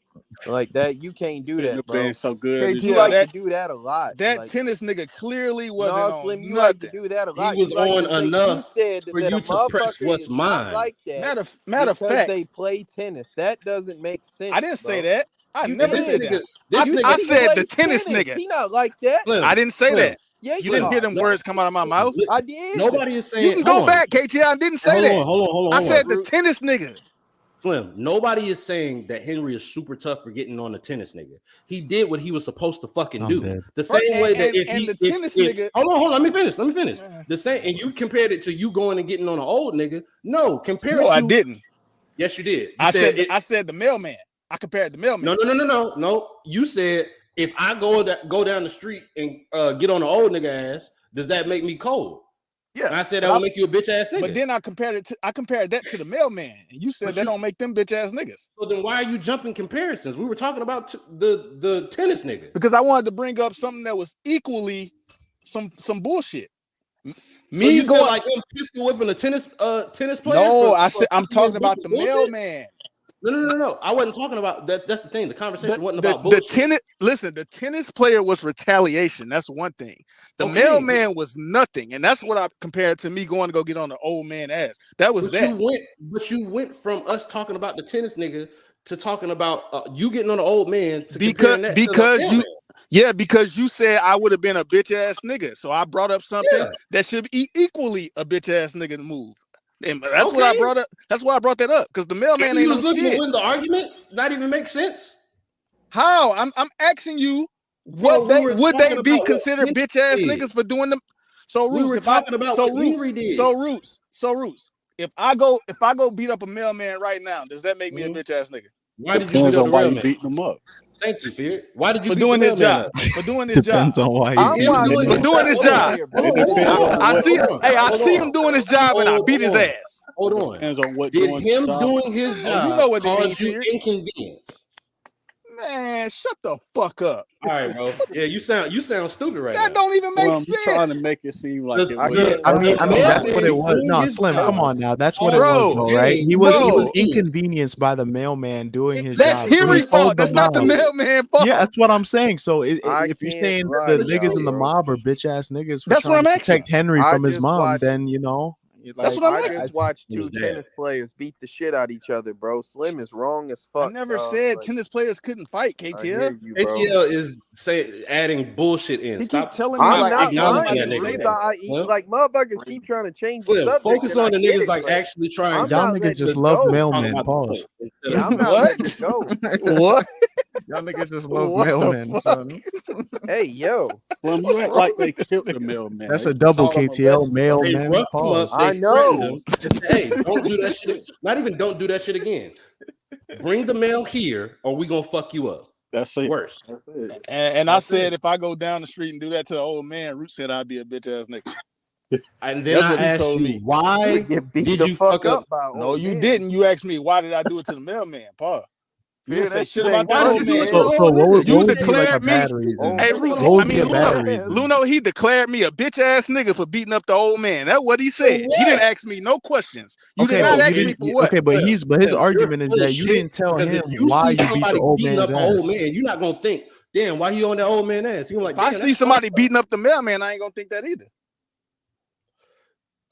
Like that, you can't do that, bro. So good. KTL, you like to do that a lot. That tennis nigga clearly wasn't Slim, you like to do that a lot. He was on enough for you to press what's mine. Like that. Matter of fact, they play tennis. That doesn't make sense. I didn't say that. I never said that. I said the tennis nigga. He not like that. I didn't say that. Yeah, you didn't hear them words come out of my mouth. I did. Nobody is saying. You can go back, KT. I didn't say that. Hold on. I said the tennis nigga. Slim, nobody is saying that Henry is super tough for getting on the tennis nigga. He did what he was supposed to fucking do. The same way that if hold on, let me finish. The same, and you compared it to you going and getting on an old nigga. No, compare it to. I didn't. Yes, you did. I said the mailman. I compared the mailman. No. You said if I go down the street and get on an old nigga ass, does that make me cold? Yeah, and I said that will make you a bitch ass nigga. But then I compared that to the mailman, and you said don't make them bitch ass niggas. So then why are you jumping comparisons? We were talking about the tennis nigga because I wanted to bring up something that was equally some bullshit. Me so going like him pistol whipping a tennis player. No, I'm talking about the mailman. No. I wasn't talking about that. That's the thing. The conversation wasn't about bullshit. The tennis player was retaliation. That's one thing. The mailman was nothing, and that's what I compared to me going to go get on the old man ass. That was You went from us talking about the tennis nigga to talking about you getting on the old man to because you said I would have been a bitch ass nigga, so I brought up something that should be equally a bitch ass nigga to move. And that's what I brought up. That's why I brought that up because the mailman ain't no shit. Win the argument not even make sense. How? I'm asking you would they be considered bitch ass niggas for doing them? So Roots, we were talking about what Henry did. So Roots. If I go beat up a mailman right now, does that make me a bitch ass nigga? Why did you beat up the mailman? Beating them up? Thank you, Fear. Why did you for beat doing the this mailman job? up? For doing this job. Depends on why I'm you watching For doing this job. I see. Hold on. Depends on what Did doing him the job. doing his job Oh, you know what they mean, cause you Fear. inconvenience? Man, shut the fuck up. All right, bro. Yeah, you sound stupid right That now. don't even make Well, I'm trying to sense. make it seem like it I was. can't- I mean, that's what it was. Doing No, his Slim, job. come on now. That's what it Bro, was, though, right? He was bro. inconvenienced by the mailman doing his That's job. So he Henry's told fault. That's not the mob. mailman fault. Yeah, that's what I'm saying. So I if you're can't saying lie the to niggas y'all, in the bro. mob are bitch ass niggas for That's what trying I'm to asking. protect Henry I from his just mom, watched- then you know. That's what I'm I asking. just watched two Who's that? tennis players beat the shit out of each other, bro. Slim is wrong as I fuck. never dog. said Like, tennis players couldn't fight, I hear KTL. you, bro. ATL is adding bullshit in. He Stop. keep telling me I'm like not acknowledging lying. I didn't say Roots, that. like motherfuckers keep trying to change the Slim, subject. focus and on I the get niggas it, like but actually trying. I'm Y'all not niggas letting just it love go. mailmen. Talk about the Pause. point instead Yeah, of- I'm not What? letting it go. What? Y'all niggas just love What the mailmen, fuck? son. Hey, yo, Well, you act like they killed the mailman. That's They a double caught him KTL arrested. They mailmen. roughed him up. Pause. I They know. threatened him. They said, hey, don't do that shit. Not even don't do that shit again. Bring the mail here, or we gonna fuck you up. That's it. Worse. That's it. And I That's said it. if I go down the street and do that to an old man, Root said I'd be a bitch ass nigga. And then That's I what he asked told you, me. You why would get beat did the you fuck fuck up? up by No, old you man. didn't. You asked me why did I do it to the mailman, Paul. You Fear, didn't say that shit shit about ain't the Why old did you do man. it to So, the so old what would, nigga? You what would be like a declared me. bad reason? Hey, Oh, Root, What would I be a mean, bad Luno, reason? Luno, he declared me a bitch ass nigga for beating up the old man. That's what he said. He didn't ask me no questions. You Okay, did not but you ask me didn't. for what? Okay, but his Slim, argument is you're full that of you shit, didn't tell because him if you why see you beat the somebody old beating man's up an old ass. man, you're not gonna think, damn, why he on that old man ass? You're like, If I damn, see that's somebody fucked up. beating up the mailman, I ain't gonna think that either.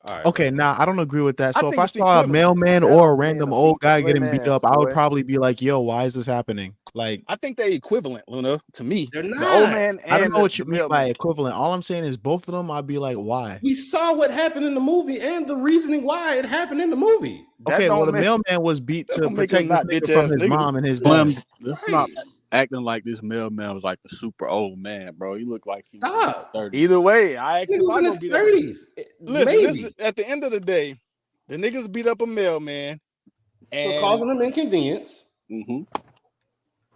All right, Okay, bro. nah, I don't agree with that. I So if think I it's saw a equivalent. mailman That or a old man random will old beat the guy Slim getting beat ass, up, I would boy. probably be like, "Yo, why is this happening?" Like, I think they equivalent, Luna, to me. They're The not. old man and I don't know what the you mean by mailman. equivalent. All I'm saying is both of them. I'd be like, "Why?" We saw what happened in the movie and the reasoning why it happened in the movie. That Okay, well, don't the make mailman was beat that to don't make us protect this not nigga bitch from ass his niggas. mom and his Slim, dad. let's Right. not acting like this mailman was like a super old man, bro. He looked like he was Stop. in his 30s. Either way, I asked Nigga if was I in go his beat up. 30s. Listen, this Maybe. is, at the end of the day, the niggas beat up a mailman, So and causing them inconvenience. Mm-hmm.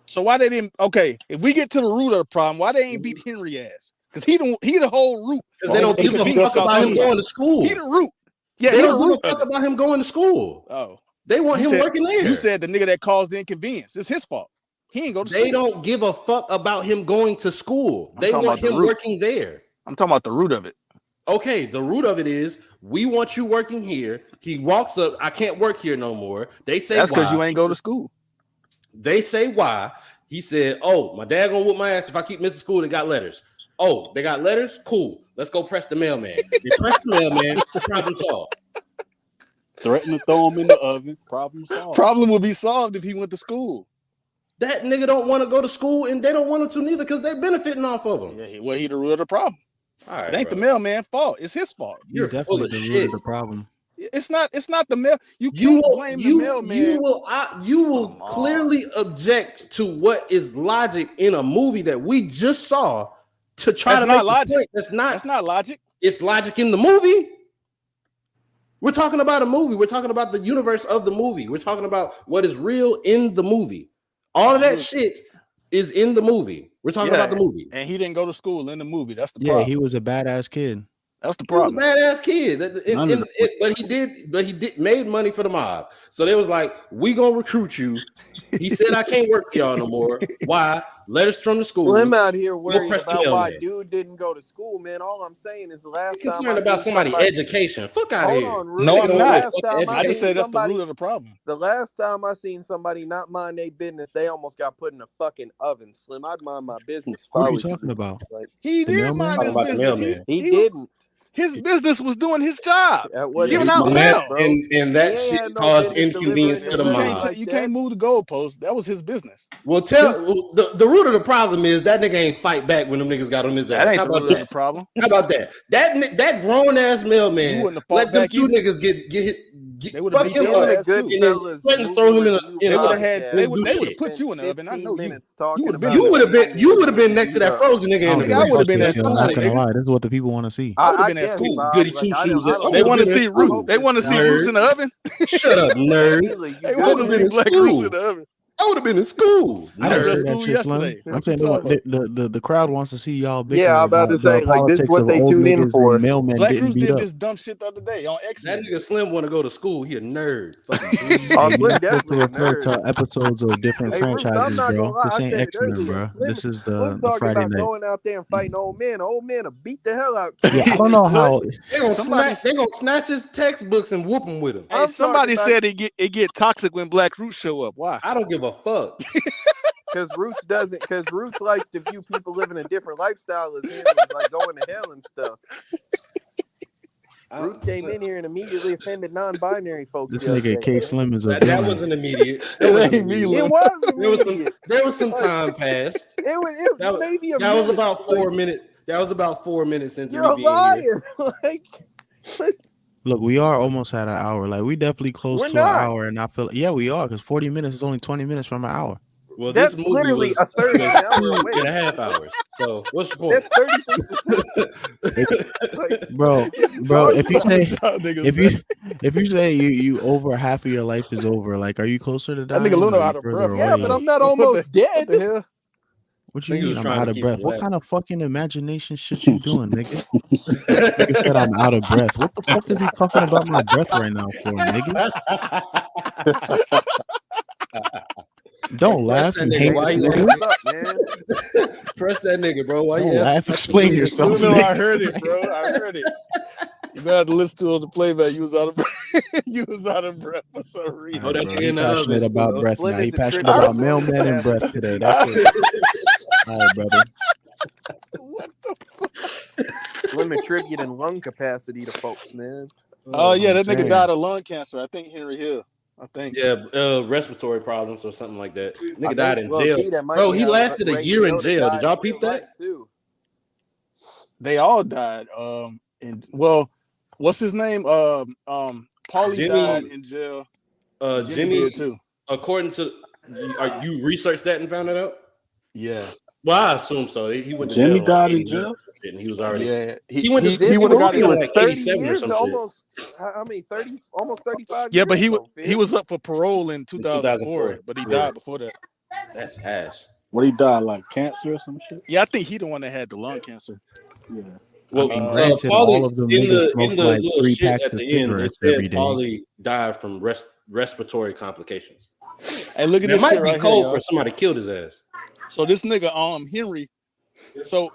so why they didn't? Okay, if we get to the root of the problem, why they ain't beat Henry ass? Because he the whole root. Because they don't give a Inconvenience fuck about him caused going to school. He the root. Yeah, They he the don't give root a of fuck it. about him going to school. Oh, They want You him said- working there. you said the nigga that caused the inconvenience. It's his fault. He ain't go to They school. don't give a fuck about him going to school. I'm They talking want about the him root. working there. I'm talking about the root of it. Okay, the root of it is we want you working here. He walks up, I can't work here no more. They say That's because why. you ain't go to school. They say why. He said, oh, my dad gonna whoop my ass if I keep missing school. They got letters. Oh, they got letters? Cool. Let's go press the mailman. They press the mailman, problem solved. Threaten to throw him in the oven. Problem solved. Problem would be solved if he went to school. That nigga don't want to go to school and they don't want him to neither because they're benefiting off of him. Yeah, he the root of the problem. All right, It ain't bro. the mailman's fault. It's his fault. You're He's full definitely of the root shit. of the problem. It's not the mail. You You can't will, blame the you mailman. will Come on. clearly object to what is logic in a movie that we just saw to try That's to not make a logic. point. That's not logic. It's logic in the movie. We're talking about a movie. We're talking about the universe of the movie. We're talking about what is real in the movie. All of that shit is in the movie. We're talking about the movie. And he didn't go to school in the movie. That's the Yeah, problem. he was a badass kid. That's the He was a problem. badass kid, but he did made money for the mob. So they was like, "We gonna recruit you." He said, "I can't work for y'all no more." Why? Letters from the school. Slim out here worried press the about why mailman. dude didn't go to school, man. All I'm saying is the last He's time concerned I about seen somebody's somebody, education. Fuck out of hold here. on, Rudy, No, I'm the not. last time I just seen said that's the somebody, root of the problem. the last time I seen somebody not mind their business, they almost got put in a fucking oven. Slim, I'd mind my business. What if I are you was talking you. about? Like, He The did mailman? mind his Talking about the business. mailman. he didn't. His business was doing his job. That wasn't Giving his out And business, mail. that, bro. and that He ain't shit had no caused business inconvenience delivering to the his You mail. mob. Like you that. can't move the goalposts. That was his business. Well, the root of the problem is that nigga ain't fight back when them niggas got on his That ass. ain't How the about root of that? the problem. How about that? That grown ass You mailman wouldn't have fought let them back two either. niggas get They would have fuck beat him your up. ass too. And then Goodfellas threaten to movie throw him in review They would have podcast. had. Let's They do would shit. have put you in the oven. I know 15 you. minutes talking would've been about there. the You would have been mailman next to that beat up. frozen nigga I in don't the give I a would've fuck, been at KTL. I'm school, not gonna nigga. lie. This is what the people want to see. I would've I been at guess, school. Bob, goody like, two I shoes. don't- I don't They would've want to been see at Root. school. They want to see Nerd. Roots in the oven. Shut up, nerd. Keely, you They I want was to in see the Black school. Roots in the oven. I would have been in school. I didn't was say at that school shit, Slim. yesterday. I'm What saying you talking the crowd wants to see y'all bicker Yeah, I'm about to about say, the like, this is politics what of they old tuned in niggas for. and mailmen Black getting Cruz beat did up. this dumb shit the other day on That X-Men. nigga Slim want to go to school. He a nerd. Oh, Hey, Slim you're supposed to definitely a refer nerd. to episodes of different Hey, Roots, I'm franchises, not gonna bro. lie. This I ain't said it X-Men, earlier. bro. This is Slim the talking Friday about night. going out there and fighting old men. Old men will beat the hell out Yeah, I kids. don't know how. They gonna Somebody- snatch his textbooks and whoop him with them. Hey, I'm somebody talking said it get toxic when Black Roots show up. Why? I don't give a fuck. Because Roots likes to view people living a different lifestyle as him as like going to hell and stuff. Roots came in here and immediately offended non-binary folks. This the other nigga day, K man. Slim is a That villain. wasn't immediate. It ain't me, It Lil. was immediate. There was some time passed. It was That was, maybe a that minute. was about 4 Like, minutes. That was about 4 minutes into you're a me being here. liar. Like, Look, we are almost at an hour. Like we definitely close We're to not. an hour, and I feel yeah, we are because 40 minutes is only 20 minutes from an hour. Well, that's this movie literally was a third of an hour away. 2.5 hours. So what's your point? That's 33%. Like, Bro, if you say if you say you over half of your life is over, like are you closer to That dying? nigga Luna or out of further breath. away? yeah, but I'm not What the- almost dead. What the hell? What you Nigga was mean? I'm trying out to of keep breath. him What laughing. kind of fucking imagination shit you doing, nigga? Nigga said I'm out of breath. What the fuck is he talking about my breath right now for, nigga? Don't laugh, that you nigga. hate Why this you nigga. What's up, man? Press that nigga, bro. Why Don't you laugh, explain yourself. No, I nigga. heard it, bro. I heard it. You better have to listen to it on the playback. You was out of breath. You was out of breath for some reason. Oh, that Bro, nigga he in the passionate oven. about Well, breath Slim now. is He a passionate trigger about for mailman and capacity. breath today. That's it. All right, brother. What the fuck? Slim attributing lung capacity to folks, man. Oh yeah, I'm that nigga saying. died of lung cancer. I think Henry Hill. I think. Yeah, respiratory problems or something like that. Nigga died in Well, jail. gee, that might Bro, be he how lasted a Ray year in Liotta jail. died Did y'all in real peep that? life, too. They all died. And well, what's his name? Paulie Jimmy- died in jail. Jimmy did too. According to, you researched that and found it out? Yeah. Well, I assume so. He went to Jimmy jail. died in 89 jail? and he was already. Yeah. He went to This he would have got movie it. was like 30 87 or years, some shit. almost, I mean, 30, almost 35 Yeah, years but he ago, he was up for parole in 2004, 2004. but he Yeah. died before that. That's ass. What he died like cancer or some shit? Yeah, I think he the one that had the lung cancer. Yeah. Well, I mean, granted, all of them niggas smoke like 3 packs at of the end, it cigarettes every said day. Paulie died from respiratory complications. Hey, look at It this might shit be right cold here, for somebody killed his ass. So this nigga Henry, so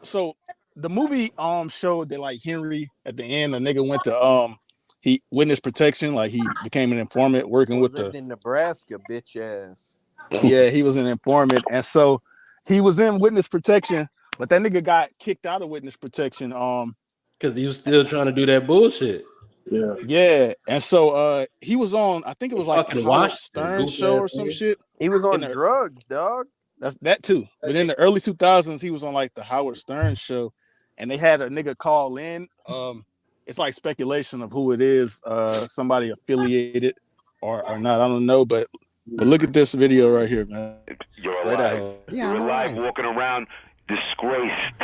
the movie showed that like Henry at the end, the nigga went to he witness protection, like he became an informant working with lived in Nebraska, bitch ass. Yeah, he was an informant, and so he was in witness protection, but that nigga got kicked out of witness protection because he was still trying to do that bullshit. Yeah, and so he was on, I think it was like the Howard Stern show or some shit. He was on drugs, dog. That's that too. But in the early 2000s, he was on like the Howard Stern show, and they had a nigga call in. It's like speculation of who it is, somebody affiliated or not. I don't know, but look at this video right here, man. You're alive. You're alive, walking around disgraced.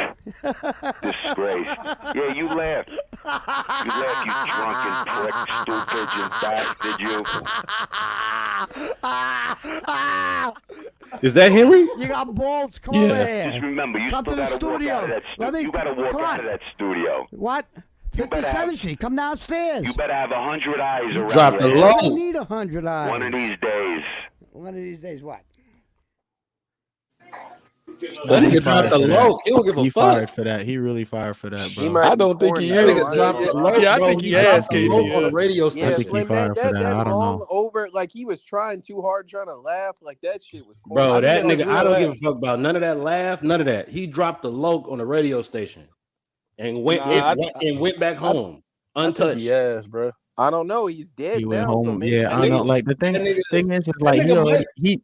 Disgraced. Yeah, you laughed. You laughed, you drunken prick, stupid, you bastard, you. Is that Henry? You got balls. Come over here. Just remember, you Come still to the gotta walk studio. out of that studio. You gotta walk out of that studio. What? 57th Street. Come downstairs. You better have 100 eyes around Drop the your I head. don't need 100 eyes. One of these days. One of these days, what? That nigga dropped the low. He don't give a He fuck. fired for that. He really fired for that, bro. I don't think he is. Yeah, I think he has, KT. On the radio station. I think he fired for that. I don't long know. over, like he was trying too hard, trying to laugh. Like that shit was cool. Bro, that nigga, I don't give a fuck about none of that laugh, none of that. He dropped the low on the radio station and went back home untouched. Yes, bro. I don't know. He's dead He went now. home. So maybe Yeah, I know. Like the thing is like he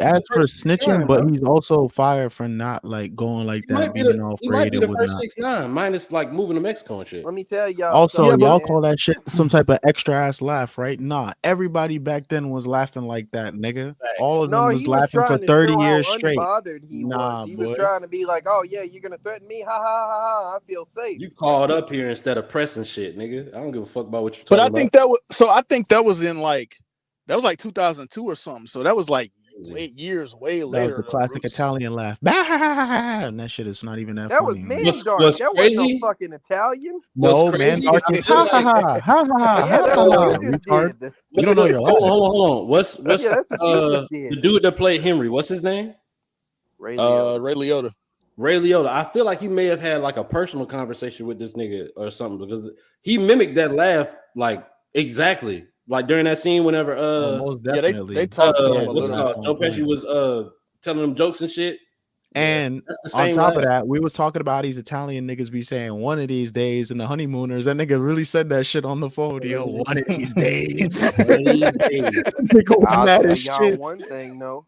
asked for snitching, but he's also fired for not like going like that, being all He might afraid be and the first whatnot. 6'9", minus like moving to Mexico and shit. Let me tell y'all. Also, something, y'all man. call that shit some type of extra ass laugh, right? Nah, everybody back then was laughing like that, nigga. All of them was he laughing for trying to 30 show years how straight. unbothered he was. He was boy. trying to be like, "Oh yeah, you're gonna threaten me? Ha ha ha ha! I feel safe." You called up here instead of pressing shit, nigga. I don't give a fuck about what you But talking I about. think that was so. I think that was in like 2002 or something. So that was like years way That later. was the classic Italian laugh. And that shit is not even that That was funny. Man Dark. That wasn't no fucking Italian. No, Man Dark is ha ha ha ha ha. Yeah, that's what you just retard. did. You don't know your life. Hold on. What's Yeah, that's what you just did. the dude that played Henry? What's his name? Ray Liotta. Ray Liotta. Ray Liotta. I feel like he may have had like a personal conversation with this nigga or something because he mimicked that laugh like exactly. Like during that scene, whenever most definitely. they talked to him. What's it called? Joe Pesci was telling them jokes and shit. And on top of that, we was talking about these Italian niggas be saying one of these days and the honeymooners. That nigga really said that shit on the phone. Yo, one of these days. Nigga was mad as shit. One thing, though.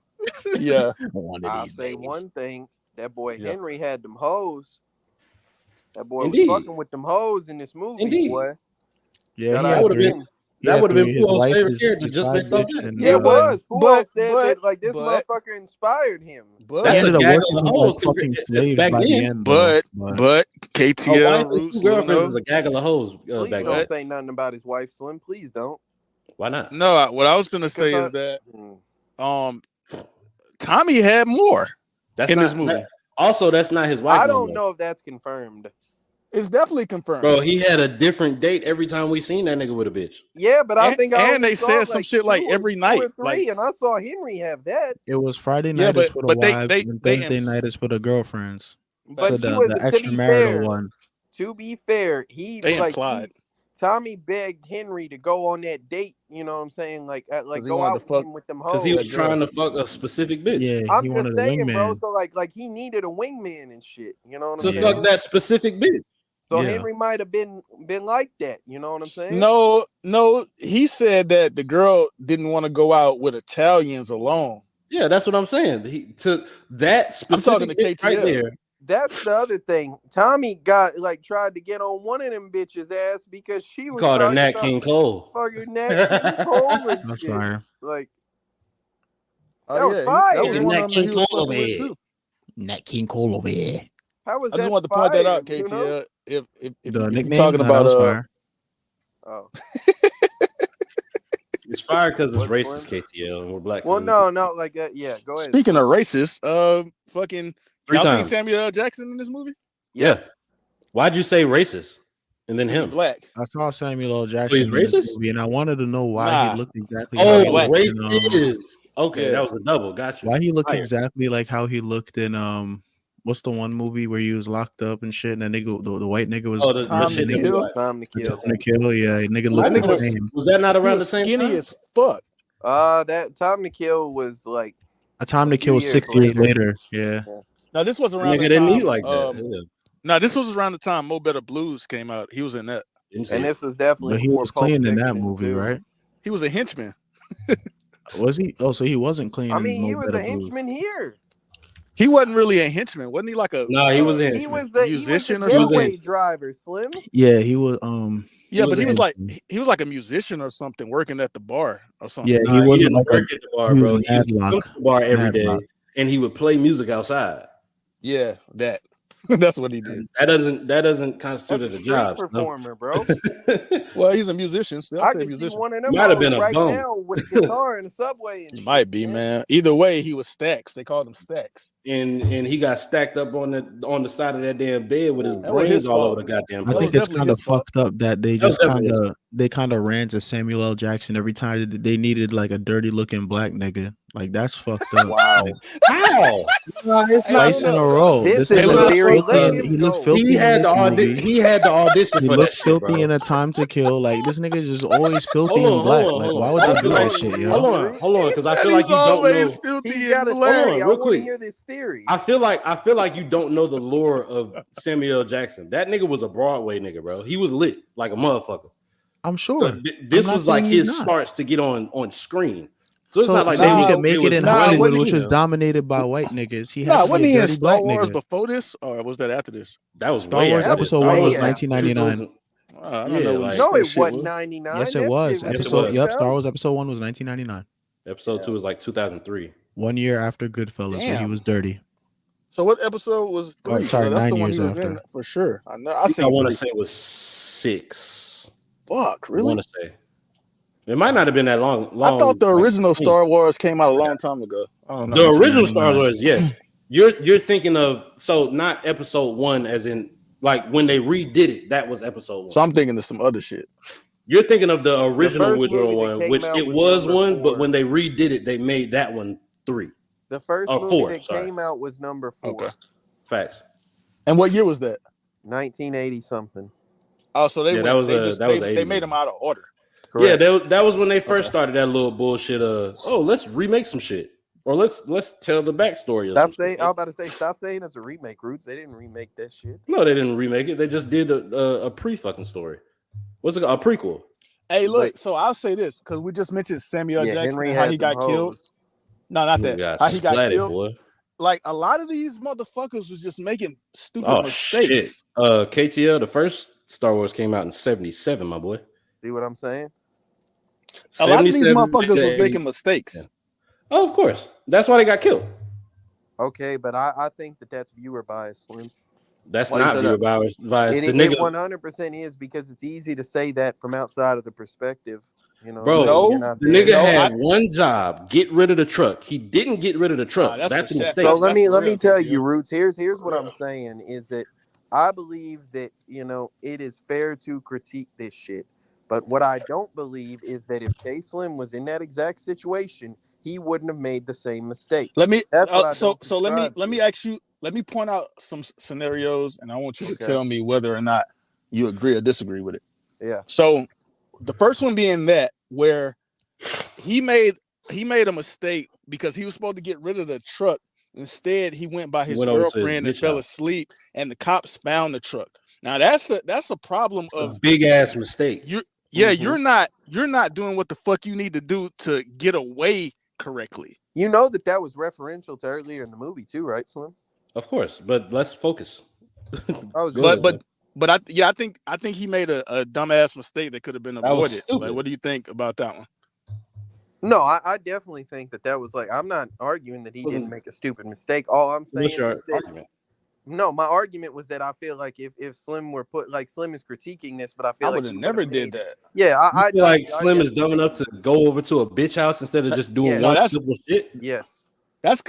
Yeah. I'll say one thing. That boy Henry had them hoes. That boy Indeed. was fucking with them hoes in this movie, Indeed. boy. Yeah, that would have been Pujols' favorite character just based off that. Yeah, it was. Pujols said that like this motherfucker inspired him. But that's a gaggle of hoes fucking slaves back by the then. end. But KTL Roots girlfriends is a gaggle of hoes. Please back don't then. say nothing about his wife, Slim. Please don't. Why not? No, what I was gonna say is that Tommy had more in this movie. Also, that's not his wife. I don't know if that's confirmed. It's definitely confirmed. Bro, he had a different date every time we seen that nigga with a bitch. Yeah, but I think I and they saw said some shit like every night. Like, and I saw Henry have that. It was Friday night is for the wives, and Thursday night is for the girlfriends. But so the extramarital one. To be fair, Tommy begged Henry to go on that date. You know what I'm saying? Like go out with them hoes. Because he was trying to fuck a specific bitch. Yeah, I'm just saying, bro. So like he needed a wingman and shit. You know what I'm saying? To fuck that specific bitch. So Henry might have been like that. You know what I'm saying? No. He said that the girl didn't want to go out with Italians alone. Yeah, that's what I'm saying. To that specific I'm talking to KTL. Right there. That's the other thing. Tommy tried to get on one of them bitches' ass because she was called her Nat King Cole. Fucking Nat King Cole and That's shit. fire. Like that was fire. That was one Nat of them King he was Cole fucking with too. Nat King Cole over here. How was I just wanted to point that out, KTL. You know? If the nickname you're talking about oh. It's fire because it's racist, KTL, and we're black. Well, no, like yeah. Go ahead. Speaking of racist, fucking Three y'all times. seen Samuel L. Jackson in this movie? Yeah. Why'd you say racist and then him? Black. I saw Samuel L. Jackson he's in this racist? movie, and I wanted to know why he looked exactly. Oh, how he race looked in, is okay. That was a double. Gotcha. Why he looked exactly like how he looked in what's the one movie where he was locked up and shit, and the nigga, the white nigga was Time to Kill. Time to Kill. Time to Kill. Yeah, nigga looked the same. Was that not around the same skinny time? as fuck. That Time to Kill was like A Time to Kill was 6 years later. Yeah. No, this was around Nigga the didn't time. eat like that. No, this was around the time Mo Better Blues came out. He was in that. And this was definitely. But he was clean in that movie, right? He was a henchman. Was he? Oh, so he wasn't clean. I mean, he was a henchman here. He wasn't really a henchman, wasn't he? Like a he was in. He was the musician or getaway something. driver, Slim. Yeah, he was. Yeah, but he was like a musician or something, working at the bar or something. Yeah, he wasn't like work at the bar, bro. He used to come to the bar every day, Madlock. and he would play music outside. Yeah, that. That's what he did. That doesn't constitute as a job. Performer, bro. Well, he's a musician. Still, I say could musician. see one of them Might have been a right bum. now with a guitar in the subway. He might be, man. Either way, he was Stacks. They called him Stacks. And he got stacked up on the side of that damn bed with his That was brains his all fault. over the goddamn I place. think it's kind of fucked up that they That was just definitely kind of ran to Samuel L. Jackson every time they needed like a dirty looking black nigga. Like that's fucked up. Wow. Like, How? twice in a row. This This is nigga a theory. looked filthy. He looked filthy. He had in to this audition. movie. He had to audition He for that looked shit, filthy bro. in A Time to Kill. Like this nigga is just always filthy Hold on, and black. hold on, Like hold why on. would I they do feel that like- shit, yo? Hold on, because I feel like you don't know. filthy He's got a and black. theory. I real want quick. to hear this theory. I feel like you don't know the lore of Samuel L. Jackson. That nigga was a Broadway nigga, bro. He was lit like a motherfucker. I'm sure. So this I'm not was like saying he's his not. starts to get on screen. So it's So, not like so they he was- could make they it was in Nah, Hollywood, wasn't which he, was though? dominated by white niggas. He had Nah, to be wasn't a he in dirty Star black Wars nigga. before this, or was that after this? That was Star way Wars after Episode this. 1 was Yeah. 1999. I don't Yeah, know. like- No, it shit wasn't 99. Yes, it That was. shit Episode. Yep, 2000. Star Wars Episode 1 was 1999. Episode 2 was like 2003. 1 year after Goodfellas, when he Damn. was dirty. So what episode was 3? Oh, sorry, that's the 9 one he years was in after. for sure. I know. I I seen want to 3. say it was 6. Fuck, I really? want to say it might not have been that long. I thought the original like, Star Wars came out a long time ago. The original Star Wars, yes. You're thinking of not episode 1 as in like when they redid it, that was episode 1. So I'm thinking of some other shit. You're thinking of the original one, which it was 1, 4. but when they redid it, they made that one 3. The first movie 4, that came out was number 4. Okay. Facts. And what year was that? 1980 something. Oh, so they they made them out of order. Correct. Yeah, that was when they first started that little bullshit of let's remake some shit. Or let's tell the backstory. I was about to say, stop saying it's a remake, Roots. They didn't remake that shit. No, they didn't remake it. They just did a pre-fucking story. What's it called? A prequel. Hey, look. So I'll say this because we just mentioned Samuel Jackson and how he got killed. No, not that. How he got killed. Boy. Like a lot of these motherfuckers was just making stupid mistakes. Shit. KTL, the first Star Wars came out in 1977, my boy. See what I'm saying? A lot of these motherfuckers was making mistakes. Yeah. Oh, of course. That's why they got killed. Okay, but I think that's viewer bias, Slim. That's not viewer bias. It 100% is because it's easy to say that from outside of the perspective. You know, bro, the nigga had one job: get rid of the truck. He didn't get rid of the truck. That's a mistake. So let me tell you, Roots. Here's what I'm saying is that I believe that it is fair to critique this shit, but what I don't believe is that if K Slim was in that exact situation, he wouldn't have made the same mistake. Let me let me ask you. Let me point out some scenarios, and I want you to tell me whether or not you agree or disagree with it. Yeah. So the first one being that where he made a mistake because he was supposed to get rid of the truck. Instead, he went by his girlfriend and fell asleep, and the cops found the truck. Now that's a problem of a big ass mistake. You're not doing what the fuck you need to do to get away correctly. You know that was referential to earlier in the movie too, right, Slim? Of course, but let's focus. But I think he made a dumbass mistake that could have been avoided. Like, what do you think about that one? No, I definitely think that was like, I'm not arguing that he didn't make a stupid mistake. All I'm saying is that no, my argument was that I feel like if Slim were put, like, Slim is critiquing this, but I feel I would have never did that. Yeah, I feel like Slim is dumb enough to go over to a bitch house instead of just doing simple shit. Yes, that's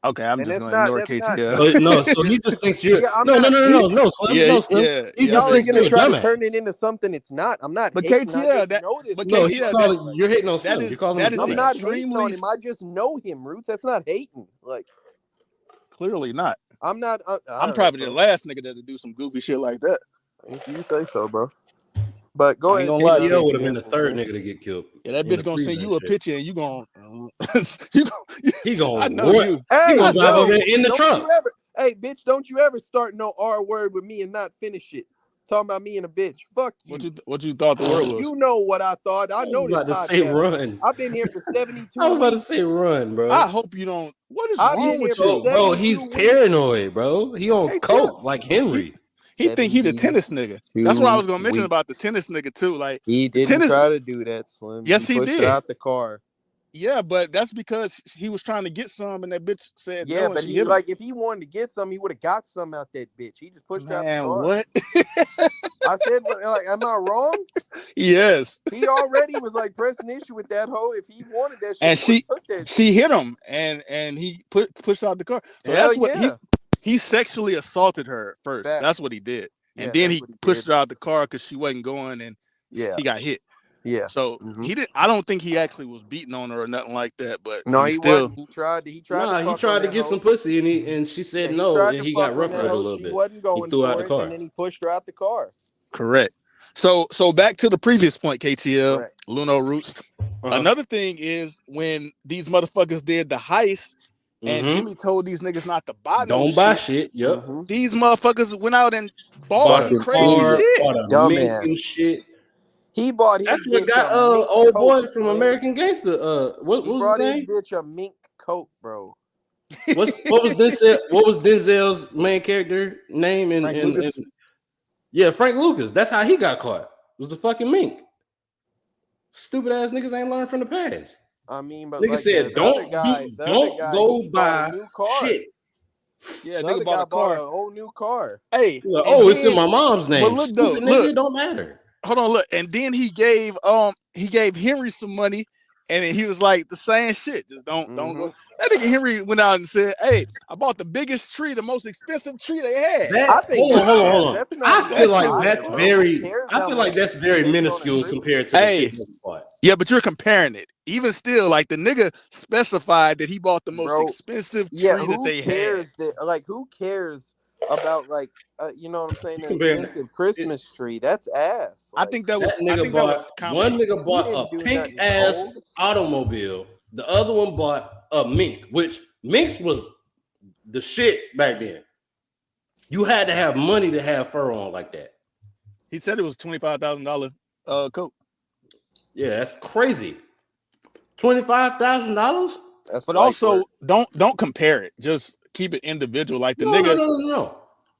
okay. I'm just going to ignore KTL. No, so he just thinks you're no, Slim. Slim. He just thinks you're trying to turn it into something it's not. I'm not. But KTL, you're hating on Slim. You're calling him. I'm not hating on him. I just know him, Roots. That's not hating. Like, clearly not. I'm not. I'm probably the last nigga that'll do some goofy shit like that. If you say so, bro. But go ahead. KTL would have been the third nigga to get killed. Yeah, that bitch gonna send you a picture and you gonna he gonna I know you. Hey, he gonna drive over there in the truck. Hey, bitch, don't you ever start no R word with me and not finish it. Talking about me and a bitch. Fuck you. What you thought the word was? You know what I thought. I know this. I was about to say run. I've been here for 72 I was about to say run, bro. I hope you don't. What is wrong with you? Bro, he's paranoid, bro. He on coke like Henry. He think he the tennis nigga. That's what I was gonna mention about the tennis nigga too. Like, he didn't try to do that, Slim. Yes, he did. Out the car. Yeah, but that's because he was trying to get some, and that bitch said yeah. No, but he, like, if he wanted to get some, he would have got some out that bitch. He just pushed out the car. What? I said, like, am I wrong? Yes. He already was like pressing issue with that hoe. If he wanted that shit, and she hit him, and he pushed out the car. So that's what he sexually assaulted her first. That's what he did, and then he pushed her out the car because she wasn't going, and he got hit. Yeah. So he didn't. I don't think he actually was beating on her or nothing like that. But no, he still. He tried. He tried to get some pussy, and she said no, and he got roughed a little bit. She wasn't going. He threw out the car, and then he pushed her out the car. Correct. So back to the previous point, KTL. Correct. Luno Roots. Another thing is when these motherfuckers did the heist, and Jimmy told these niggas not to buy no buy shit. Yep. These motherfuckers went out and bought some crazy shit. Dumbass shit. He bought his That's what got old boy from American Gangster. What was his name? Bitch a mink coat, bro. What was Denzel's main character name? Yeah, Frank Lucas. That's how he got caught. Was the fucking mink. Stupid ass niggas ain't learned from the past. I mean, but nigga like said, don't go buy shit. Yeah, nigga bought a car, a whole new car. Hey, it's in my mom's name. But look, though, nigga, it don't matter. Hold on, look, and then he gave Henry some money, And then he was like the same shit. Just don't go. That nigga Henry went out and said, "Hey, I bought the biggest tree, the most expensive tree they had." Hold on. I feel like that's very minuscule compared to the shit he bought. Yeah, but you're comparing it. Even still, like the nigga specified that he bought the most expensive tree that they had. Who cares about you know what I'm saying? An expensive Christmas tree. That's ass. I think that was. One nigga bought a pink ass automobile. The other one bought a mink, which minks was the shit back then. You had to have money to have fur on like that. He said it was $25,000 coat. Yeah, that's crazy. $25,000. But also, don't compare it. Just keep it individual. Like the nigga. No.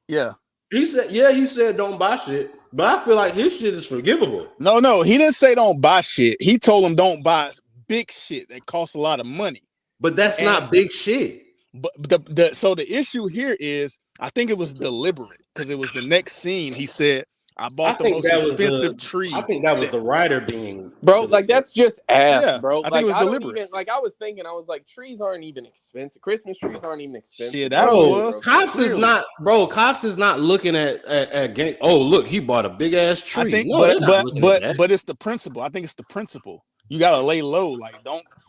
Yeah. He said don't buy shit, but I feel like his shit is forgivable. No, he didn't say don't buy shit. He told him don't buy big shit that costs a lot of money. But that's not big shit. But so the issue here is, I think it was deliberate because it was the next scene. He said, "I bought the most expensive tree." I think that was the writer being, bro. Like that's just ass, bro. I think it was deliberate. I was thinking, I was like, trees aren't even expensive. Christmas trees aren't even expensive. Shit, that was. Cops is not, bro. Cops is not looking at game. Oh, look, he bought a big ass tree. I think, but it's the principle. I think it's the principle. You gotta lay low. Like,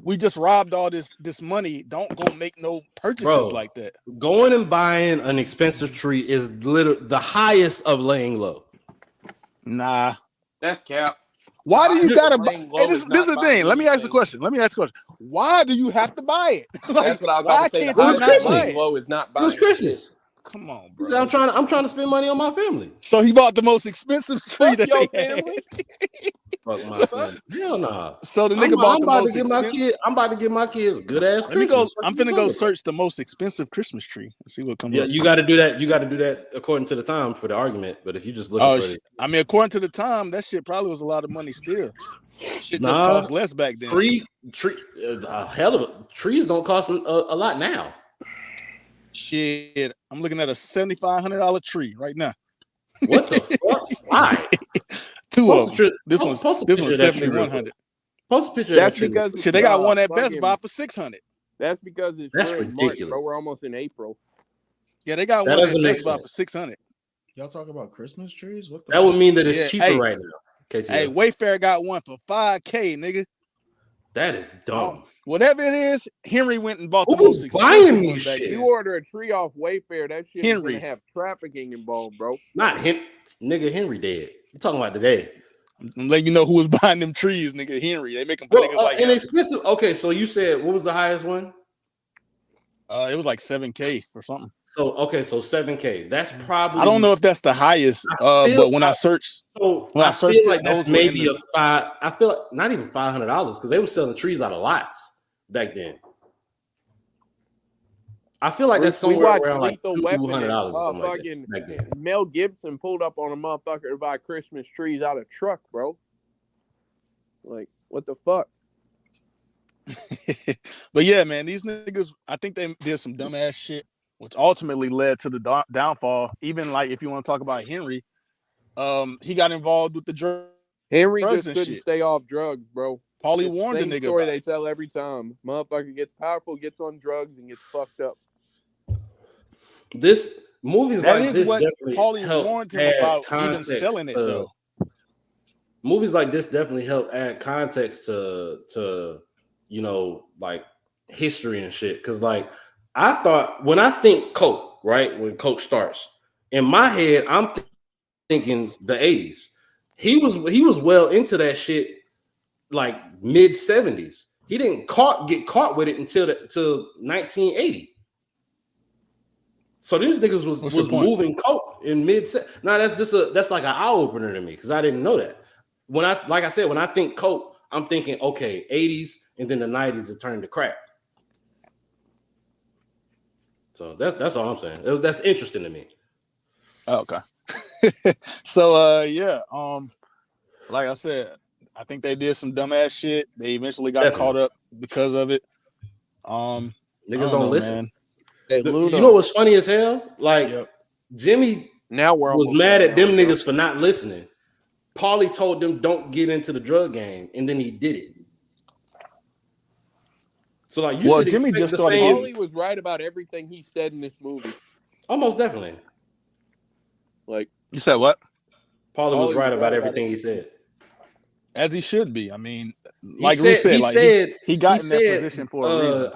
we just robbed all this money. Don't go make no purchases like that. Going and buying an expensive tree is literally the highest of laying low. Nah, that's cap. Why do you gotta buy? Hey, this is the thing. Let me ask the question. Why do you have to buy it? That's what I was about to say. It was Christmas. Come on, bro. I'm trying to spend money on my family. So he bought the most expensive tree that your they had. family. Fuck my family. Hell nah. So the nigga bought the most expensive. I'm about to give my kids good ass. I'm finna go search the most expensive Christmas tree and see what comes up. Yeah, you got to do that. You got to do that according to the time for the argument. But if you just look at it, I mean, according to the time, that shit probably was a lot of money still. Shit just cost less back then. Trees don't cost a lot now. Shit, I'm looking at a $7,500 tree right now. What the fuck? Why? Two of them. This one's $7,100. Post a picture. That's because shit, they got one at Best Buy for $600. That's because it's ridiculous, March, bro. We're almost in April. Yeah, they got one at Best Buy for $600. Y'all talk about Christmas trees? What the that would mean that it's cheaper right now. KTL. Hey, Wayfair got one for $5,000, nigga. That is dumb. Whatever it is, Henry went and bought the most expensive one back then. You order a tree off Wayfair, that shit Henry is gonna have trafficking involved, bro. Not him, nigga. Henry dead. You talking about today? I'm letting you know who was buying them trees, nigga. Henry. They make them for niggas like inexpensive. Okay, so you said what was the highest one? It was like $7,000 for something. So $7,000. That's probably. I don't know if that's the highest. But when I searched, I feel like that's maybe a five. I feel like not even $500 because they were selling trees out of lots back then. I feel like that's somewhere around like $200 or something like that back then. Mel Gibson pulled up on a motherfucker to buy Christmas trees out of truck, bro. Like, what the fuck? But yeah, man, these niggas, I think they did some dumbass shit, which ultimately led to the downfall. Even like if you want to talk about Henry, he got involved with the drugs. Henry just couldn't stay off drugs, bro. Paulie warned the nigga. Story they tell every time. Motherfucker gets powerful, gets on drugs, and gets fucked up. This movies that like is this what Paulie warned him about even selling it though. Movies like this definitely help add context to you know, like history and shit. Cause like I thought when I think Coke, right? When Coke starts, in my head, I'm thinking the 80s. He was well into that shit like mid 70s. He didn't get caught with it until 1980. So these niggas was moving coke in mid. Now that's like an eye opener to me because I didn't know that. When I think coke, I'm thinking okay, 80s and then the 90s it turned to crack. So that's all I'm saying. That's interesting to me. Okay. So yeah, like I said, I think they did some dumbass shit. They eventually got caught up because of it. Niggas don't listen. Man. Hey, you know what's funny as hell? Like Jimmy was mad at them niggas for not listening. Paulie told them don't get into the drug game, and then he did it. So like, you should Jimmy expect just the started same. Paulie was right about everything he said in this movie. Almost definitely. Like, you said what? Paulie was right about everything he said. As he should be. I mean, He got in that position for a reason.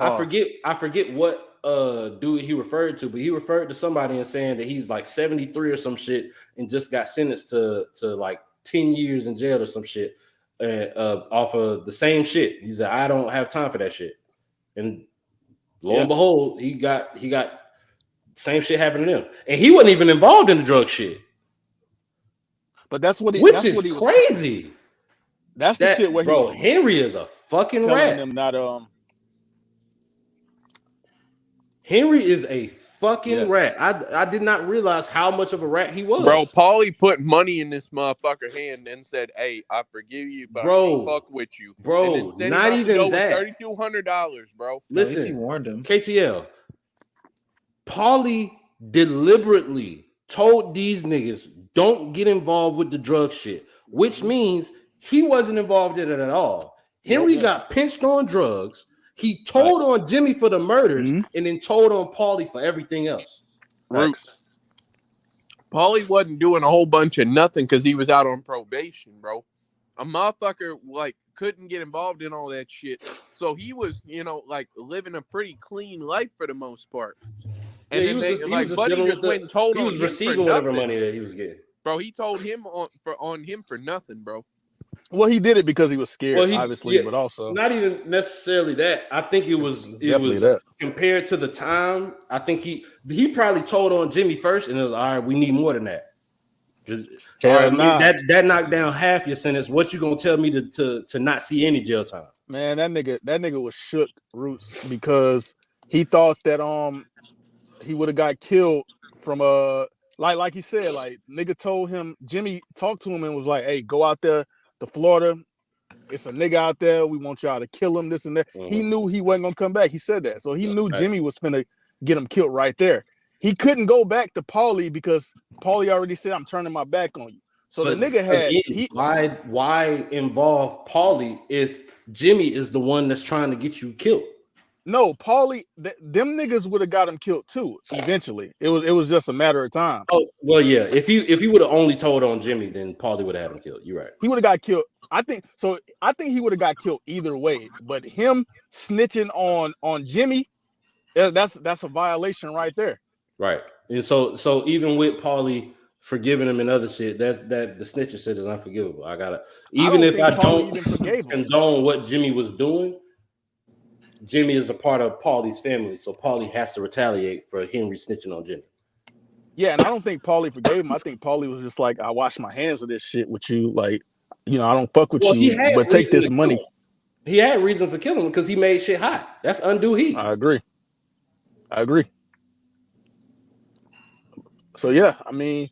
I forget what dude he referred to, but he referred to somebody and saying that he's like 73 or some shit and just got sentenced to like 10 years in jail or some shit off of the same shit. He said, I don't have time for that shit. And lo and behold, he got same shit happened to him. And he wasn't even involved in the drug shit. But that's what he Which is crazy. That's the shit where bro, Henry is a fucking rat. Them not Henry is a fucking rat. I did not realize how much of a rat he was. Bro, Paulie put money in this motherfucker hand and said, "Hey, I forgive you, but I can't fuck with you." Bro, not even that. $3,200, bro. Listen, at least he warned him. KTL. Paulie deliberately told these niggas, don't get involved with the drug shit, which means he wasn't involved in it at all. Henry got pinched on drugs. He told on Jimmy for the murders and then told on Paulie for everything else. Roots. Paulie wasn't doing a whole bunch of nothing because he was out on probation, bro. A motherfucker like couldn't get involved in all that shit. So he was, like living a pretty clean life for the most part. And then Buddy just went and told on him. He was receiving whatever money that he was getting. Bro, he told him on him for nothing, bro. Well, he did it because he was scared, obviously, but also not even necessarily that. I think it was that. Compared to the time. I think he probably told on Jimmy first, and it was all right. We need more than that. That knocked down half your sentence. What you gonna tell me to not see any jail time? Man, that nigga was shook, Roots, because he thought that he would have got killed from like he said, like nigga told him, Jimmy talked to him and was like, hey, go out there to Florida. It's a nigga out there. We want y'all to kill him, this and that. Mm-hmm. He knew he wasn't gonna come back. He said that. So he knew Jimmy was finna get him killed right there. He couldn't go back to Paulie because Paulie already said, I'm turning my back on you. So the nigga had why involve Paulie if Jimmy is the one that's trying to get you killed? No, Paulie, them niggas would have got him killed too. Eventually, it was just a matter of time. Oh well, yeah. If he would have only told on Jimmy, then Paulie would have had him killed. You're right. He would have got killed. I think he would have got killed either way. But him snitching on Jimmy, that's a violation right there. Right. And so even with Paulie forgiving him and other shit, that the snitching shit is unforgivable. I don't condone what Jimmy was doing. Jimmy is a part of Paulie's family, so Paulie has to retaliate for Henry snitching on Jimmy. Yeah, and I don't think Paulie forgave him. I think Paulie was just like, I wash my hands of this shit with you. Like, I don't fuck with you, but take this money. He had reason for killing him because he made shit hot. That's undue heat. I agree. So yeah, I mean,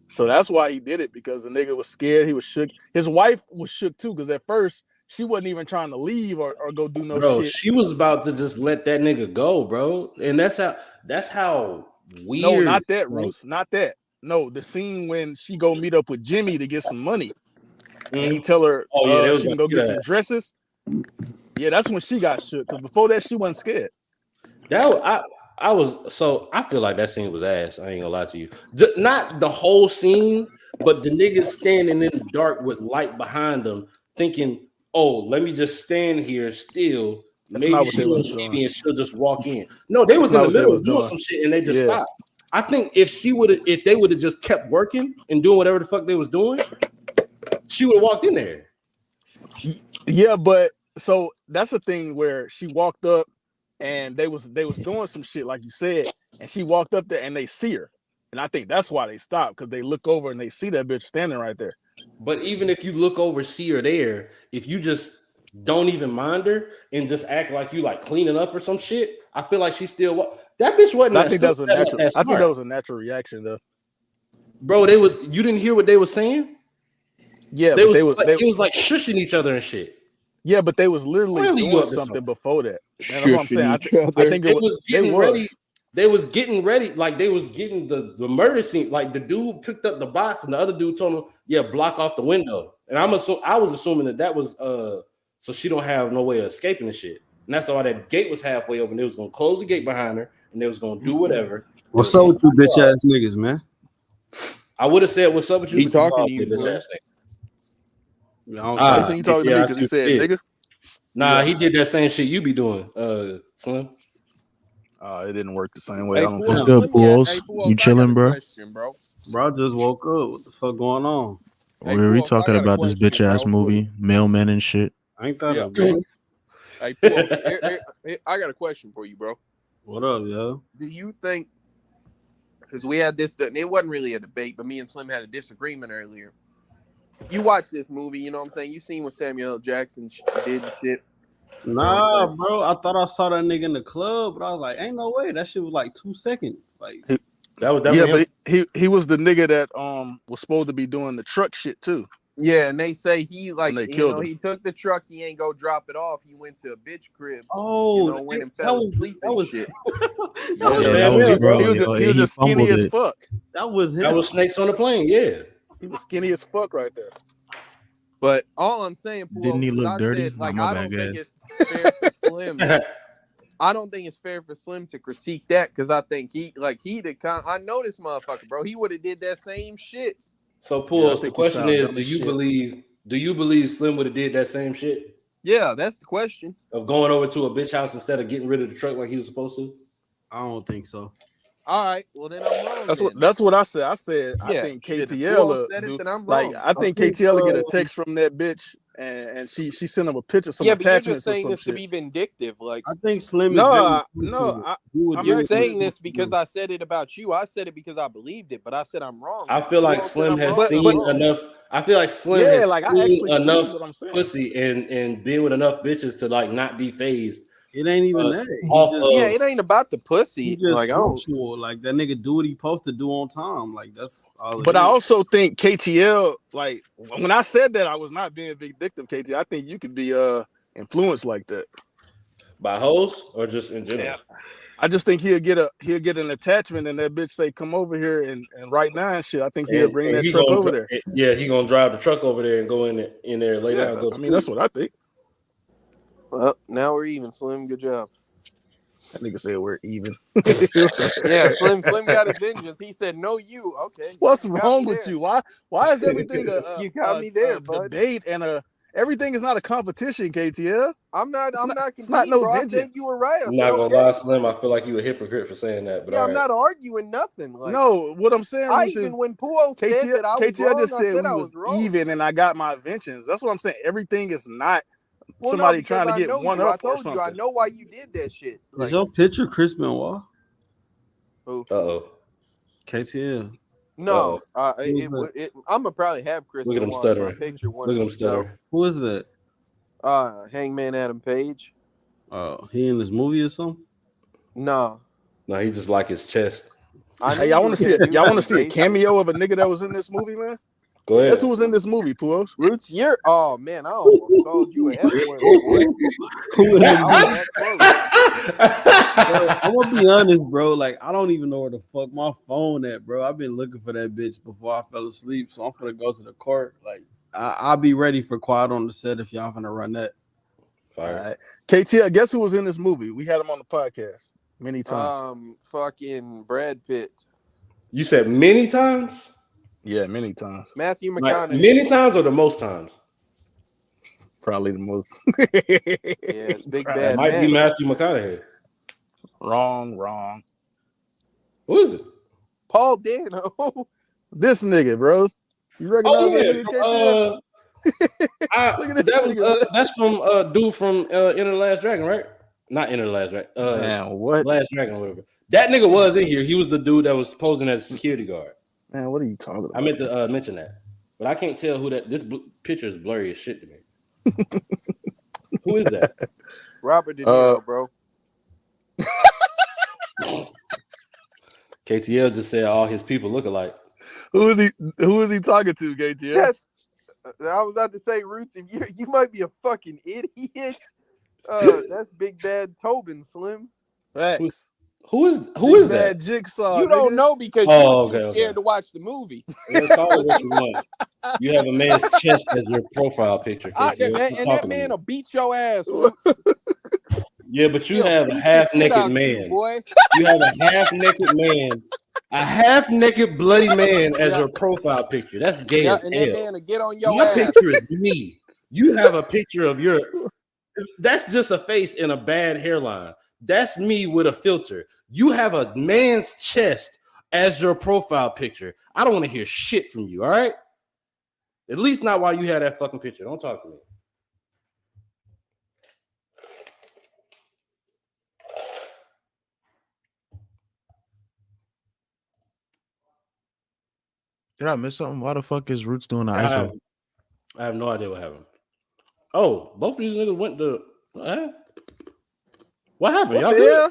so that's why he did it, because the nigga was scared. He was shook. His wife was shook too, because at first she wasn't even trying to leave or go do no shit. She was about to just let that nigga go, bro. And that's how weird. No, not that, Bruce. Not that. No, the scene when she go meet up with Jimmy to get some money, and he tell her, she can go get some dresses. Yeah, that's when she got shook. Because before that, she wasn't scared. I feel like that scene was ass. I ain't gonna lie to you. Not the whole scene, but the niggas standing in the dark with light behind them, thinking, oh, let me just stand here still. Maybe she won't see me and she'll just walk in. No, they was in the middle of doing some shit and they just stopped. I think if they would have just kept working and doing whatever the fuck they was doing, she would have walked in there. Yeah, but so that's the thing where she walked up and they was doing some shit like you said, and she walked up there and they see her. And I think that's why they stopped, because they look over and they see that bitch standing right there. But even if you look over, see her there, if you just don't even mind her and just act like you like cleaning up or some shit, I feel like she still that bitch wasn't. I think that was a natural. I think that was a natural reaction though. Bro, you didn't hear what they were saying? Yeah, it was like shushing each other and shit. Yeah, but they was literally doing something before that. And that's what I'm saying. I think it was getting ready. They was getting ready, like they was getting the murder scene. Like the dude picked up the box and the other dude told him, yeah, block off the window. And I was assuming that was so she don't have no way of escaping the shit. and that's why that gate was halfway open. They was gonna close the gate behind her, and they was gonna do whatever. What's up with you bitch ass niggas, man? I would have said what's up with you. He talking to you, bitch ass I think he talking to me because he said nigga. Nah, he did that same shit you be doing, Slim. It didn't work the same way. Hey, What's good, Pools? You chilling, bro? Bro, I just woke up. What the fuck going on? Hey, we Pools, talking I got a about this bitch question, ass bro. movie, Mailman and shit. Ain't that Yeah. a bro? Hey, Pools, I got a question for you, bro. What up, yo? Do you think, because we had this, it wasn't really a debate, but me and Slim had a disagreement earlier. You watched this movie, you know what I'm saying? You seen what Samuel L. Jackson did and shit. Nah, bro. I thought I saw that nigga in the club, but I was like, ain't no way. That shit was like 2 seconds. Like that was definitely but he was the nigga that was supposed to be doing the truck shit too. Yeah, and they say he killed him. he took the truck, he ain't go drop it off. He went to a bitch crib. Oh, went and fell asleep and shit. He was just skinny as fuck. That was him. That was Snakes on the Plane. Yeah, he was skinny as fuck right there. But all I'm saying, Pooh, Didn't he look dirty? Said, like, No, my I don't bad, think it's fair for Slim. I don't think it's fair for Slim to critique that because I think I know this motherfucker, bro. He would have did that same shit. So, Pools, the question is, do you believe Slim would have did that same shit? Yeah, that's the question. Of going over to a bitch house instead of getting rid of the truck like he was supposed to? I don't think so. All right, well then I'm wrong. That's what I said. I said yeah, I think shit, KTL I think KTL will get a text from that bitch and she sent him a picture, some attachments but you're just saying or some this shit. to be vindictive. Like I think Slim. You're saying this because I said it about you. I said it because I believed it, but I said I'm wrong. I feel like Slim has seen enough. I feel like Slim has seen enough pussy and been with enough bitches to like not be phased. It ain't even that. It ain't about the pussy. He just like punctual. Like that nigga do what he supposed to do on time. Like that's all. But I also think KTL, like when I said that I was not being vindictive, KTL. I think you could be influenced like that by hoes or just in general. Yeah. I just think he'll get an attachment and that bitch say come over here and right now and shit. I think he'll bring that truck over there. Yeah, he gonna drive the truck over there and go in there lay down. I mean that's what I think. Well, now we're even, Slim. Good job. That nigga said we're even. Yeah, Slim got his vengeance. He said, "No, you." Okay. What's wrong with you? Why is everything you got me there, bud. Debate and everything is not a competition, KTL. I'm not competing, it's not no bro. vengeance. I said you were right. I'm not gonna lie, Slim. I feel like you a hypocrite for saying that. But I'm not arguing nothing. Like, no, what I'm saying is when Puo said that I was KTL wrong, just said I we was even and I got my vengeance. That's what I'm saying. Everything is not somebody trying to get one up or something. I know why you did that shit. Like, is your picture Chris Benoit? Who? KTL. No, I'm gonna probably have Chris. Look at him stuttering. Look at him stuttering. Who is that? Hangman Adam Page. He in this movie or something? No, he just like his chest. Hey, y'all want to see it? Y'all want to see a cameo of a nigga that was in this movie, man? Go ahead. Guess who was in this movie, Puos? Roots, oh man, I almost called you an F-word. I'm gonna be honest, bro. Like, I don't even know where the fuck my phone at, bro. I've been looking for that bitch before I fell asleep, so I'm gonna go to the court. Like, I'll be ready for Quiet on the Set if y'all gonna run that. Fire. Right. KTL, guess who was in this movie? We had him on the podcast many times. Fucking Brad Pitt. You said many times? Yeah, many times. Matthew McConaughey. Like, many times or the most times? Probably the most. Yeah, it's Big Bad. It might be Matthew McConaughey. Wrong. Who is it? Paul Dano. This nigga, bro. You recognize that nigga, Look at this. That's from dude from Enter the Last Dragon, right? Not Enter the Last Dragon. Man, what? Last Dragon or whatever. That nigga was in here. He was the dude that was posing as a security guard. Man, what are you talking about? I meant to mention that, but I can't tell who that. This picture is blurry as shit to me. Who is that? Robert De Niro, bro. KTL just said all his people look alike. Who is he talking to, KTL? Yes. I was about to say, Roots, if you might be a fucking idiot. That's Big Bad Tobin, Slim. Facts. Who is that? Jigsaw. You don't know because you're scared to watch the movie. You have a man's chest as your profile picture. And that man will beat your ass. Yeah, but you have a half-naked man. Boy. You have a half-naked man. A half-naked bloody man as your profile picture. That's gay as and hell. that man to get on your My ass. picture is me. You have a picture of your. That's just a face and a bad hairline. That's me with a filter. You have a man's chest as your profile picture. I don't want to hear shit from you. All right. At least not while you had that fucking picture. Don't talk to me. Did I miss something? Why the fuck is Roots doing the ISO? I have no idea what happened. Oh, both of these niggas went to. What happened? Y'all good?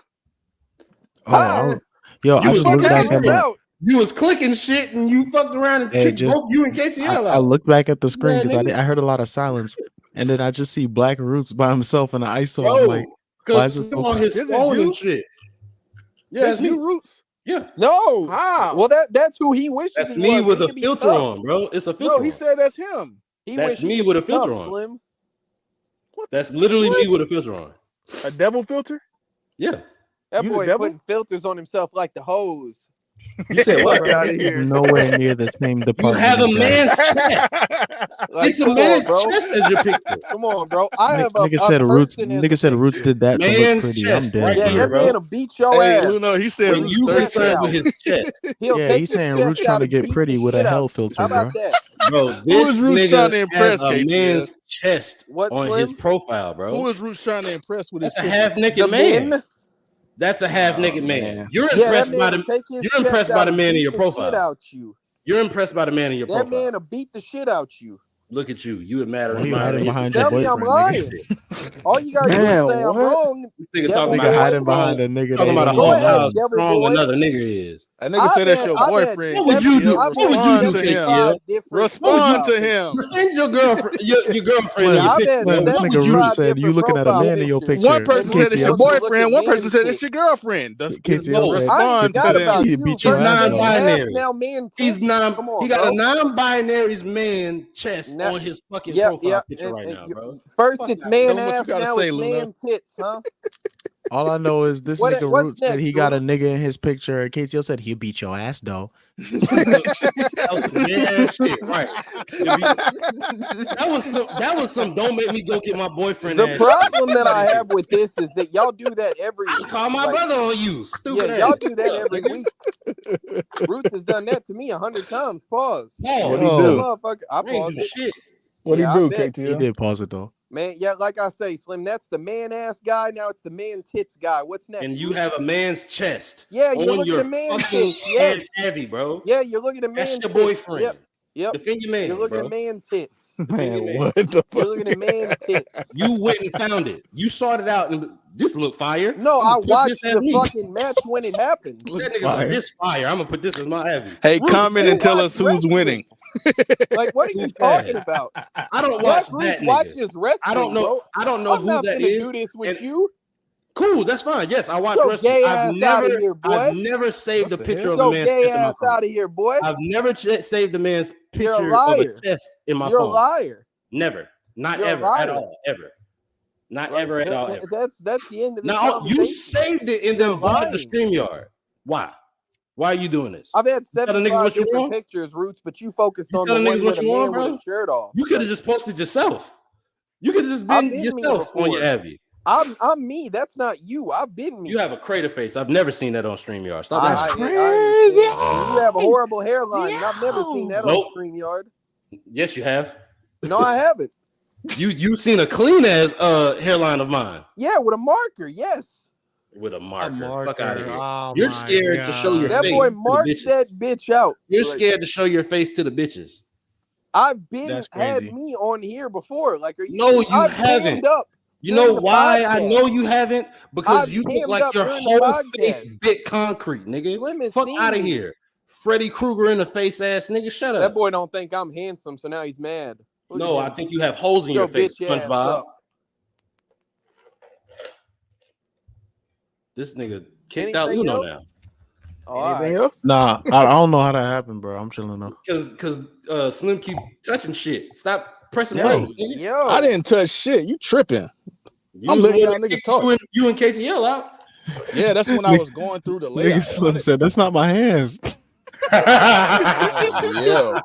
I just looked back at my. You was clicking shit and you fucked around and kicked both you and KTL out. I looked back at the screen because I heard a lot of silence, and then I just see Black Roots by himself in the ISO. Bro, I'm like, why is it on his phone and shit? Yeah, that's you, Roots. Yeah. No. How? Well, that's who he wishes that's he me was. with a filter on, bro. It's a filter. No, he said that's him. That's me with a filter on. Slim. That's literally me with a filter on. A devil filter? Yeah. That boy putting filters on himself like the hose. You said what? Get out of here. Nowhere near the same department. You have a man's chest. Like, It's a man's chest as your picture. Come on, bro. I have a nigga said Roots. person as Nigga a said Roots did that to look Man's pretty. chest, I'm dead. right Yeah, here, that bro. man will beat your ass. Luno, he said When Roots you 30 concerned with his chest. Yeah, he's saying Roots trying to get pretty with a hell filter, How bro. about that? Bro, Who this is Roots trying to nigga impress, has a KTL? man's chest What, on Slim? his profile, bro. Who is Roots trying to impress with his That's a picture? half-naked The man. men? That's a half-naked man. You're Yeah, impressed that by man the. will take his You're impressed chest by out the and man in beat your the shit profile. out you. You're impressed by the man in your That profile. man will beat the shit out you. Look at you. You would matter. Well, you hiding behind your Tell me I'm boyfriend, lying. All you gotta do is Man, say I'm what? wrong. Nigga Devil talking Nigga boy. about hiding behind a nigga. talking about a Go whole ahead, how devil strong boy. another nigga is. That nigga said that's your I've had boyfriend. What would you do? I've What would you do, 75 KTL? different Respond to profile him. Defend your girlfriend. Your girlfriend. Slim, in your I've picture, had bro. this What nigga would you Roots do? said you looking at a man in your picture. One person said it's your KTL said- boyfriend. One person said it's your girlfriend. KTL said I Respond ain't to forgot them. about He you. beat your First ass, man though. Non-binary. now man He's tits. non. Come on, He got bro. a non-binary's man chest Now- on his fucking Yep, profile yep. picture right now, bro. First Fuck it's out. man Tell him what you ass, gotta now say, it's Luna. man tits, huh? All I know is this What's nigga Roots said next, he got a Luna? nigga in his picture. And KTL said he'll beat your ass though. That was some dead shit, right? That was some. Don't make me go get my boyfriend. The ass problem shit. that I have with this is that y'all do that every I week. call my Like, brother on you, stupid. yeah, y'all ass. do that every Nigga. week. Roots has done that to me 100 times. Pause. Pause. What he Oh. do? Motherfucker, I I ain't paused do it. shit. What Yeah, he I do, bet. He KTL? did pause it though. Man, yeah, like I say, Slim, that's the man ass guy. Now it's the man tits guy. What's next? And you Roots? have a man's chest. Yeah, you're on looking your at man fucking tits. Yes. head heavy, bro. Yeah, you're looking at man That's your tits. boyfriend. Yep. Yep. Defend your man, You're looking bro. at man tits. Man, man. what the You're fuck? looking at man tits. You went and found it. You sought it out, and this look fire. No, I'ma I put watched this as the me. fucking match when it happened. That nigga Fire. like this fire. I'm gonna put this as my heavy. Hey, Roots, comment you and tell watch us who's wrestling. winning. Like, what are you Stupid talking ass. about? I don't watch Black that Roots watches nigga. wrestling. I don't know. Bro. I don't know I'm who not that gonna is. do this with and- you. Cool, that's fine. Yes, I watch Yo, wrestling. gay I've ass outta never, here, boy. I've never saved What a the picture hell? of a Yo, man's gay chest in my ass phone. out of here, boy. I've never saved a man's You're a picture of liar. a chest in my You're phone. a liar. Never, not You're a ever, at liar. all, ever, not Like, ever at all. Ever. that's the end of this Now you conversation. saved it and You're then bought the lying. StreamYard. Why? Why are you doing this? I've had telling niggas 75 what you different want? pictures, Roots, but you focused You on the telling one niggas what with a you want, man with bro? his shirt off. You could have Like, just posted yourself. You could have just I've been been me yourself on your before. Abby. I'm me. That's not you. I've been me. You have a crater face. I've never seen that on StreamYard. Stop That's lying. crazy. And you have a horrible hairline, and I've never seen that Nope. on StreamYard. Yes, you have. No, I haven't. You seen a clean as hairline of mine Yeah, with a marker. Yes. with a marker. marker. Fuck out of here. Oh You're my scared to show your God. That face. boy to the marked bitches. that bitch out. You're Like, scared to show your face to the bitches. I've been That's had crazy. me on here before. Like, are you? No, you I've haven't. cammed up. You during know the why I podcast. know you haven't? Because I've you look cammed like up your during the whole face podcast. bit concrete, nigga. Slim has Fuck seen out of me. here. Freddy Krueger in the face ass nigga. Shut That up. boy don't think I'm handsome, so now he's mad. Look No, at I him. think you have holes in your Your face, bitch ass SpongeBob. up. This nigga kicked out Anything Uno else? now. All Anything right. else? Nah, I don't know how that happened, bro. I'm chilling though. Because Slim keep touching shit. Stop pressing Yo. buttons, nigga. Yo, I didn't touch shit. You tripping? I'm letting y'all niggas talk. You and KTL out. Yeah, that's when I was going through the layout. Nigga Slim said, "That's not my hands." Yeah.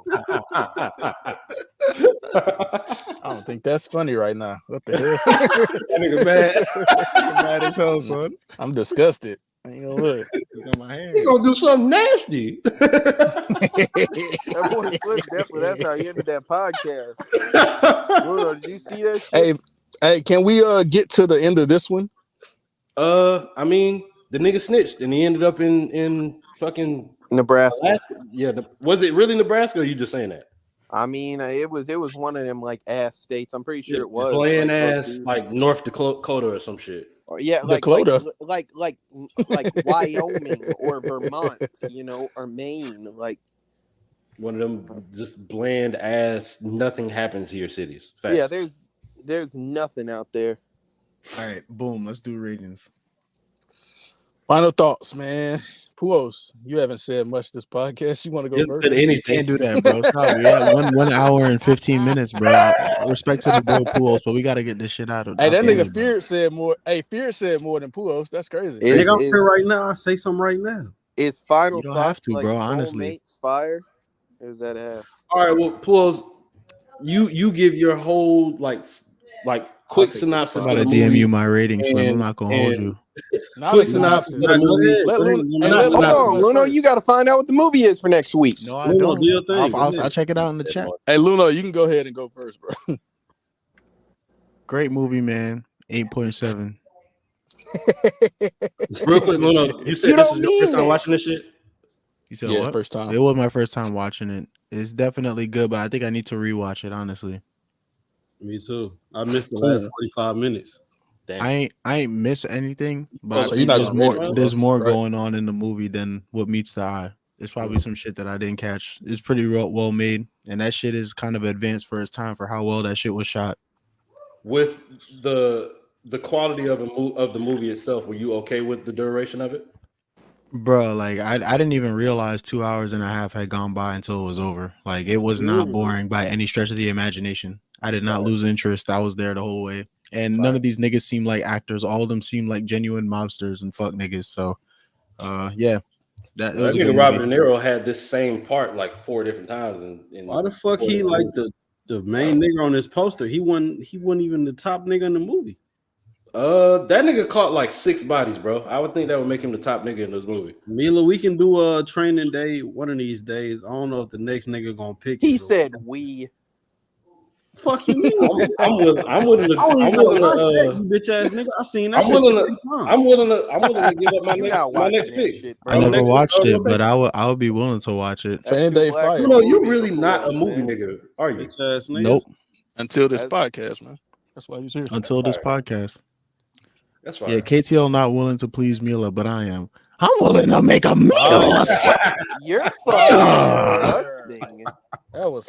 I don't think that's funny right now. What the hell? That nigga mad. Mad as hell, son. I'm disgusted. I ain't gonna look. It's on my hands. He gonna do something nasty. That boy Slim definitely. That's how he ended that podcast. Bruno, did you see that shit? Hey, can we get to the end of this one? I mean, the nigga snitched and he ended up in fucking Nebraska. Alaska. Yeah, was it really Nebraska or are you just saying that? I mean, it was one of them like ass states. I'm pretty sure it was bland ass like North Dakota or some shit. Or, yeah, Dakota, like Wyoming or Vermont, you know, or Maine, like one of them just bland ass. Nothing happens here cities. Facts. Yeah, there's nothing out there. All right, boom. Let's do ratings. Final thoughts, man. Puos, you haven't said much this podcast. You want to go first? Said anything. Can't do that, bro. Stop. We have 1 hour and 15 minutes, bro. Respect to the bro Puos, but we got to get this shit out of. Hey, that nigga Feared said more. Hey, Feared said more than Puos. That's crazy. Nigga, I'm here right now. I say something right now. Is final You don't thoughts have to, like bro. Honestly, mates fire? Or is that ass? All right, well, Puos, you give your whole like quick synopsis. I'm about to DM you my ratings, so I'm not gonna hold you. Quick synopsis of the movie. Hold on, Luno, you got to find out what the movie is for next week. No, I don't. I'll check it out in the chat. Hey, Luno, you can go ahead and go first, bro. Great movie, man. 8.7. Real quick, Luno, you said You this don't is your first mean time it. watching this shit? You said Yeah, what? first time. It was my first time watching it. It's definitely good, but I think I need to rewatch it, honestly. Me too. I missed the last 45 minutes. I ain't miss anything, but so I you're think not there's gonna more rate it, there's more right? going on in the movie than what meets the eye. There's probably some shit that I didn't catch. It's pretty well made, and that shit is kind of advanced for its time for how well that shit was shot. With the quality of the movie itself, were you okay with the duration of it? Bro, like I didn't even realize 2 hours and a half had gone by until it was over. Like it was not boring by any stretch of the imagination. I did not lose interest. I was there the whole way. And none of these niggas seem like actors. All of them seem like genuine mobsters and fuck niggas. So yeah. That was a good Robert movie. De Niro had this same part like 4 different times. Why the fuck he like the main nigga on this poster? He wasn't even the top nigga in the movie. That nigga caught like 6 bodies, bro. I would think that would make him the top nigga in this movie. Mila, we can do a training day one of these days. I don't know if the next nigga gonna pick. He said we. Fuck you mean? I'm willing to you bitch ass nigga. I seen that. I'm willing to give up my next pick. Shit, I never watched it, but I would be willing to watch it. Training Day Fire. You know, you're really not a movie nigga, are you? Bitch ass nigga. Nope. Until this podcast, man. That's why he's here. Until this podcast. That's right. Yeah, KTL not willing to please Mila, but I am. I'm willing to make a meal. You're fucking disgusting. That was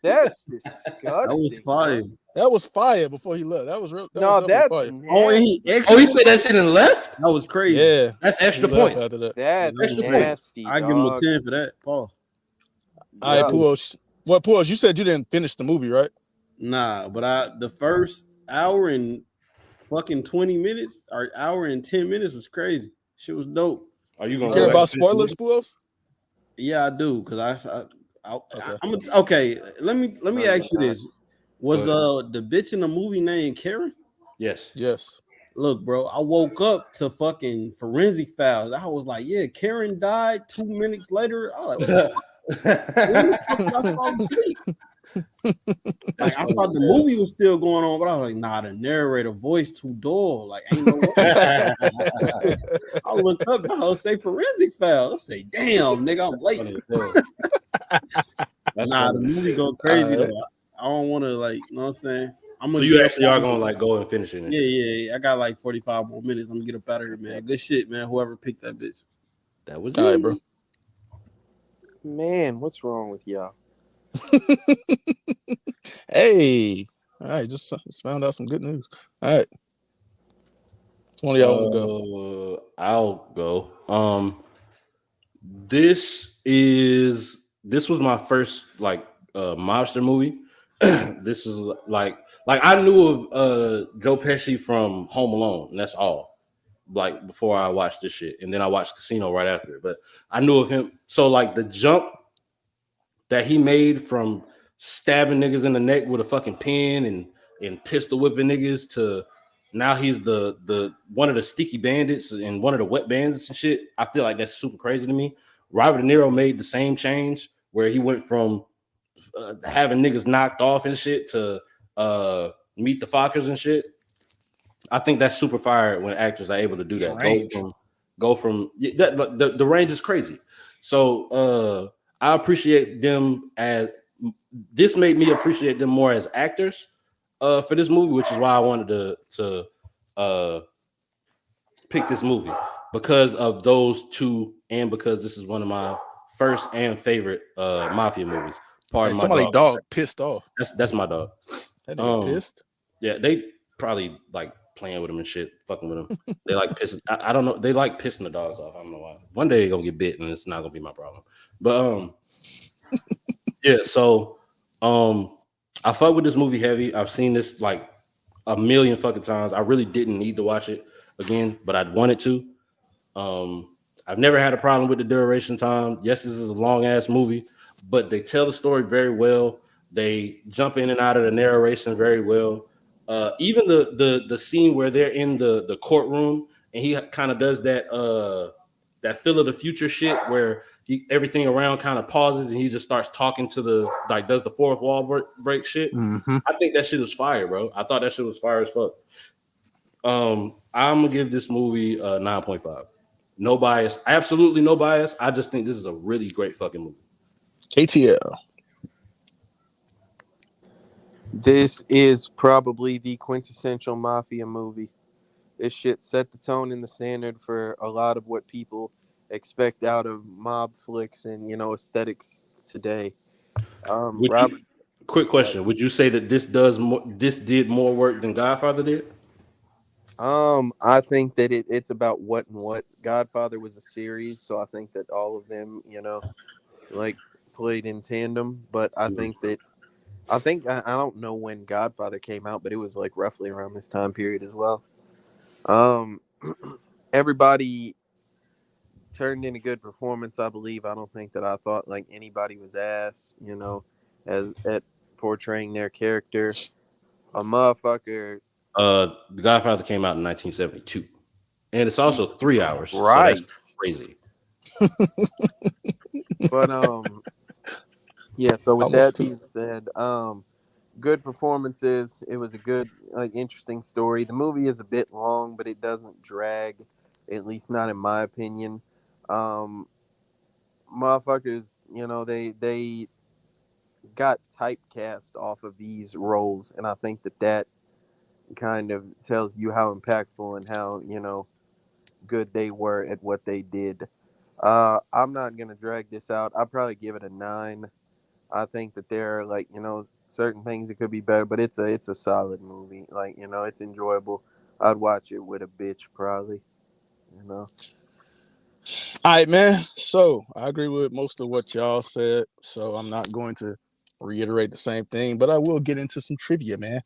That's disgusting. That was fire. That was fire before he left. That was real. That's fire. nasty. He said that shit and left? That was crazy. Yeah, that's extra he left point. after that. That's extra nasty. I give him a 10 for that. Pause. All right, Puos. Well, Puos, you said you didn't finish the movie, right? Nah, but the first hour and fucking 20 minutes or hour and 10 minutes was crazy. Shit was dope. Are you gonna care about spoilers, Puos? Yeah, I do, because I'm okay. Let me ask you this: was the bitch in the movie named Karen? Yes. Look, bro, I woke up to fucking forensic files. I was like, yeah, Karen died 2 minutes later. I was like, what the fuck did I fall asleep? Like, I thought the movie was still going on, but I was like, nah, the narrator voice too dull. Like, ain't no way. I look up, the whole say forensic files. I say, damn, nigga, I'm late. The movie go crazy though. I don't want to, like, you know what I'm saying? So you actually are gonna like go and finish it? Yeah. I got like 45 more minutes. I'm gonna get up out of here, man. Good shit, man. Whoever picked that bitch. That was all right, bro. Man, what's wrong with y'all? Hey, all right, just found out some good news. All right, one of y'all want to go? I'll go. This was my first like mobster movie. this is like I knew of Joe Pesci from Home Alone, and that's all. Like before I watched this shit, and then I watched Casino right after it. But I knew of him. So like the jump that he made from stabbing niggas in the neck with a fucking pen and pistol whipping niggas to now he's the one of the sticky bandits and one of the wet bandits and shit. I feel like that's super crazy to me. Robert De Niro made the same change where he went from having niggas knocked off and shit to meet the Fockers and shit. I think that's super fire when actors are able to do that. Go from the range is crazy. So I appreciate them as this made me appreciate them more as actors for this movie, which is why I wanted to pick this movie because of those two, and because this is one of my first and favorite mafia movies. Pardon somebody dog pissed off. That's my dog. That nigga pissed. Yeah, they probably like playing with him and shit, fucking with him. They like pissing. I don't know. They like pissing the dogs off. I don't know why. One day they're gonna get bit, and it's not gonna be my problem. But yeah. So I fuck with this movie heavy. I've seen this like a million fucking times. I really didn't need to watch it again, but I'd wanted to. I've never had a problem with the duration time. Yes, this is a long ass movie, but they tell the story very well. They jump in and out of the narration very well. Even the scene where they're in the courtroom and he kind of does that Phil of the Future shit where everything around kind of pauses and he just starts talking to does the fourth wall break shit. Mm-hmm. I think that shit was fire, bro. I thought that shit was fire as fuck. I'm gonna give this movie 9.5. No bias, absolutely no bias. I just think this is a really great fucking movie. KTL. This is probably the quintessential mafia movie. This shit set the tone and the standard for a lot of what people expect out of mob flicks and aesthetics today. Quick question: would you say that this did more work than Godfather did? I think that it's about what and what. Godfather was a series, so I think that all of them, like played in tandem. But I think I don't know when Godfather came out, but it was like roughly around this time period as well. Everybody turned in a good performance, I believe. I don't think that I thought like anybody was ass, as at portraying their character. A motherfucker. The Godfather came out in 1972, and it's also 3 hours. Right, so that's crazy. But yeah. So with that being said, good performances. It was a good, interesting story. The movie is a bit long, but it doesn't drag. At least not in my opinion. Motherfuckers, they got typecast off of these roles, and I think that kind of tells you how impactful and how good they were at what they did. I'm not gonna drag this out. I'll probably give it a 9. I think that there are certain things that could be better, but it's a solid movie. It's enjoyable. I'd watch it with a bitch probably. All right, man. So I agree with most of what y'all said. So I'm not going to reiterate the same thing, but I will get into some trivia, man.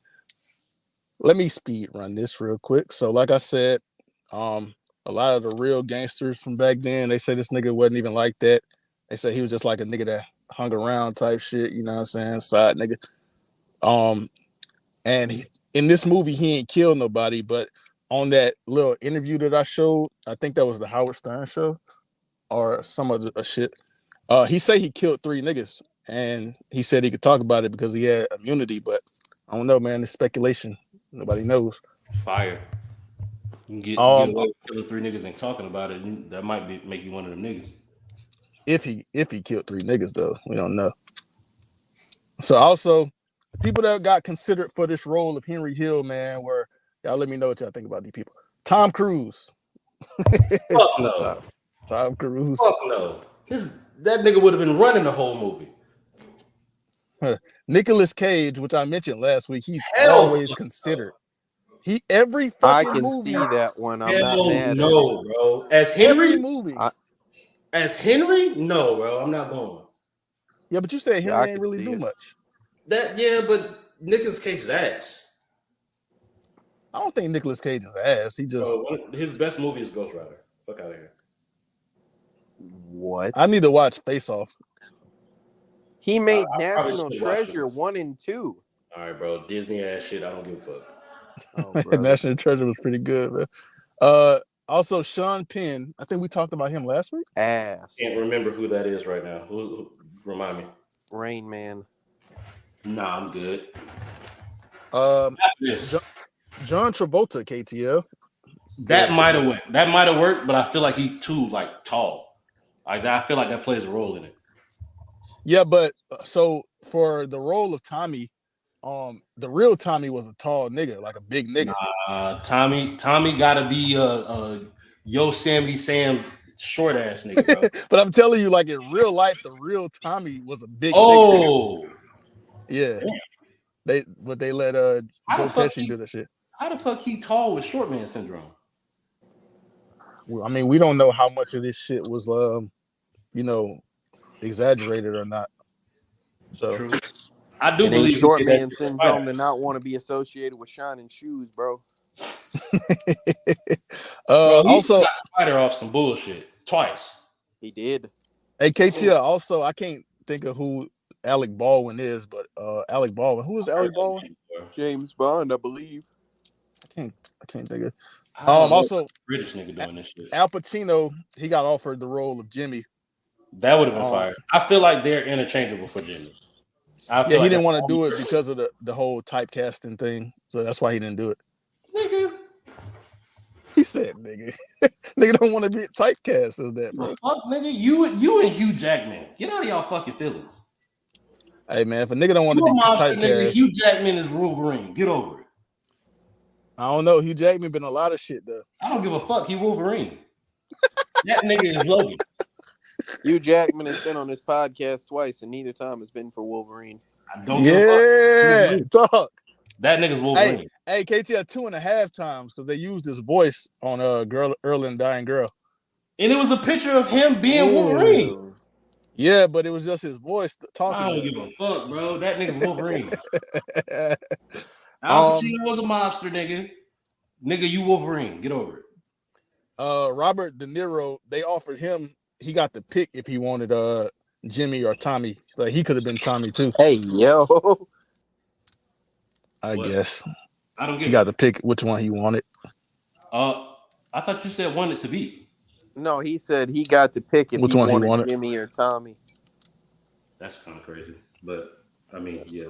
Let me speed run this real quick. So, like I said, a lot of the real gangsters from back then, they say this nigga wasn't even like that. They say he was just like a nigga that hung around type shit, you know what I'm saying? Side nigga. And in this movie, he ain't killed nobody, but on that little interview that I showed, I think that was the Howard Stern show or some other shit. He said he killed 3 niggas, and he said he could talk about it because he had immunity, but I don't know, man. It's speculation. Nobody knows. Fire. You can get away with killing 3 niggas and talking about it. That might make you one of them niggas. If he killed 3 niggas, though, we don't know. So also, the people that got considered for this role of Henry Hill, man, were y'all. Let me know what y'all think about these people. Tom Cruise. Fuck no. Tom Cruise. Fuck no. That nigga would have been running the whole movie. Nicolas Cage, which I mentioned last week, he's always considered. Every fucking I can movie. see that one. I'm not mad. No, bro. As Henry, every movie. As Henry, no, bro. I'm not going. Yeah, but you said Henry ain't really do much. But Nicolas Cage's ass. I don't think Nicolas Cage is ass. He just his best movie is Ghost Rider. Fuck out of here. What? I need to watch Face Off. He made National Treasure 1 and 2. All right, bro. Disney ass shit. I don't give a fuck. Oh, National Treasure was pretty good, man. Also, Sean Penn. I think we talked about him last week. Ass. Can't remember who that is right now. Who remind me? Rain Man. Nah, I'm good. John Travolta, KTL. That might have went. That might have worked, but I feel like he too tall. I feel like that plays a role in it. Yeah, but so for the role of Tommy, the real Tommy was a tall nigga, like a big nigga. Tommy gotta be a Yosemite Sam short ass nigga, bro. But I'm telling you, like in real life, the real Tommy was a big nigga. Yeah. They let Joe Pesci do the shit. How the fuck he tall with short man syndrome? Well, I mean, we don't know how much of this shit was exaggerated or not. So true. I do believe short man syndrome to not want to be associated with shining shoes, bro. Also got Spider off some bullshit twice. He did. Hey, KTL, also I can't think of who Alec Baldwin is, but Alec Baldwin. Who is Alec Baldwin? James Bond, I believe. I can't think of. Also British nigga doing this shit. Al Pacino, he got offered the role of Jimmy. That would have been fire. I feel like they're interchangeable for Jimmy. He didn't want to do it because of the whole typecasting thing, so that's why he didn't do it. Nigga, he said, "Nigga, nigga don't want to be typecast as that, bro." Fuck, nigga, you and Hugh Jackman, get out of y'all fucking feelings. Hey man, if a nigga don't want to be typecast, nigga, Hugh Jackman is Wolverine. Get over it. I don't know. Hugh Jackman been a lot of shit though. I don't give a fuck. He Wolverine. That nigga is Logan. Hugh Jackman has been on this podcast twice, and neither time has been for Wolverine. I don't give a fuck. Talk. That nigga's Wolverine. Hey, KTL 2.5 times because they used his voice on Girl, Early and Dying Girl. And it was a picture of him being Wolverine. Yeah, but it was just his voice talking. I don't give a fuck, bro. That nigga's Wolverine. Al Pacino was a mobster, nigga. Nigga, you Wolverine. Get over it. Robert De Niro, they offered him. He got to pick if he wanted Jimmy or Tommy. Like he could have been Tommy too. Hey yo, I guess. I don't get. He got to pick which one he wanted. I thought you said wanted to be. No, he said he got to pick if which he one wanted Jimmy or Tommy. That's kind of crazy, but I mean, yeah.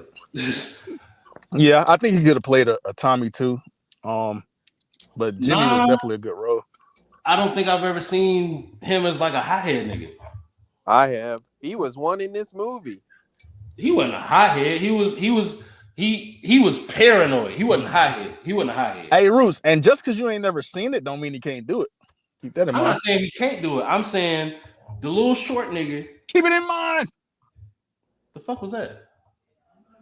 Yeah, I think he could have played a Tommy too. But Jimmy was definitely a good role. I don't think I've ever seen him as like a hothead nigga. I have. He was one in this movie. He wasn't a hothead. He was paranoid. He wasn't hothead. He wasn't a hothead. Hey, Roos, and just because you ain't never seen it, don't mean he can't do it. Keep that in mind. I'm not saying he can't do it. I'm saying the little short nigga. Keep it in mind. The fuck was that?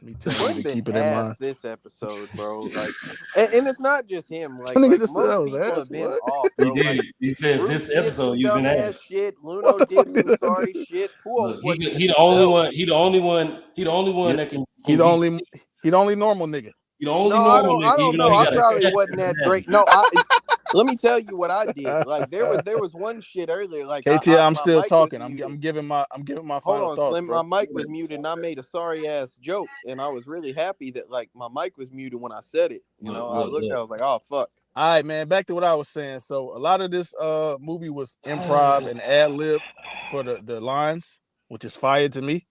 Me tell you to keep it in mind. This episode, bro. Like, and it's not just him. Like most people have been off. Bro. He said Bruce this episode you've been ass shit. Luno did some sorry shit. Who else? He the only one. He the only one that can. He the only normal nigga. He the only normal nigga. I don't know. I probably wasn't that great. No, let me tell you what I did. Like there was one shit earlier. Like KT, I'm still talking. I'm giving my final thoughts. Slim, my mic was muted, and I made a sorry ass joke, and I was really happy that like my mic was muted when I said it. You know, I looked, I was like, oh fuck. All right, man. Back to what I was saying. So a lot of this movie was improv and ad lib for the lines, which is fire to me.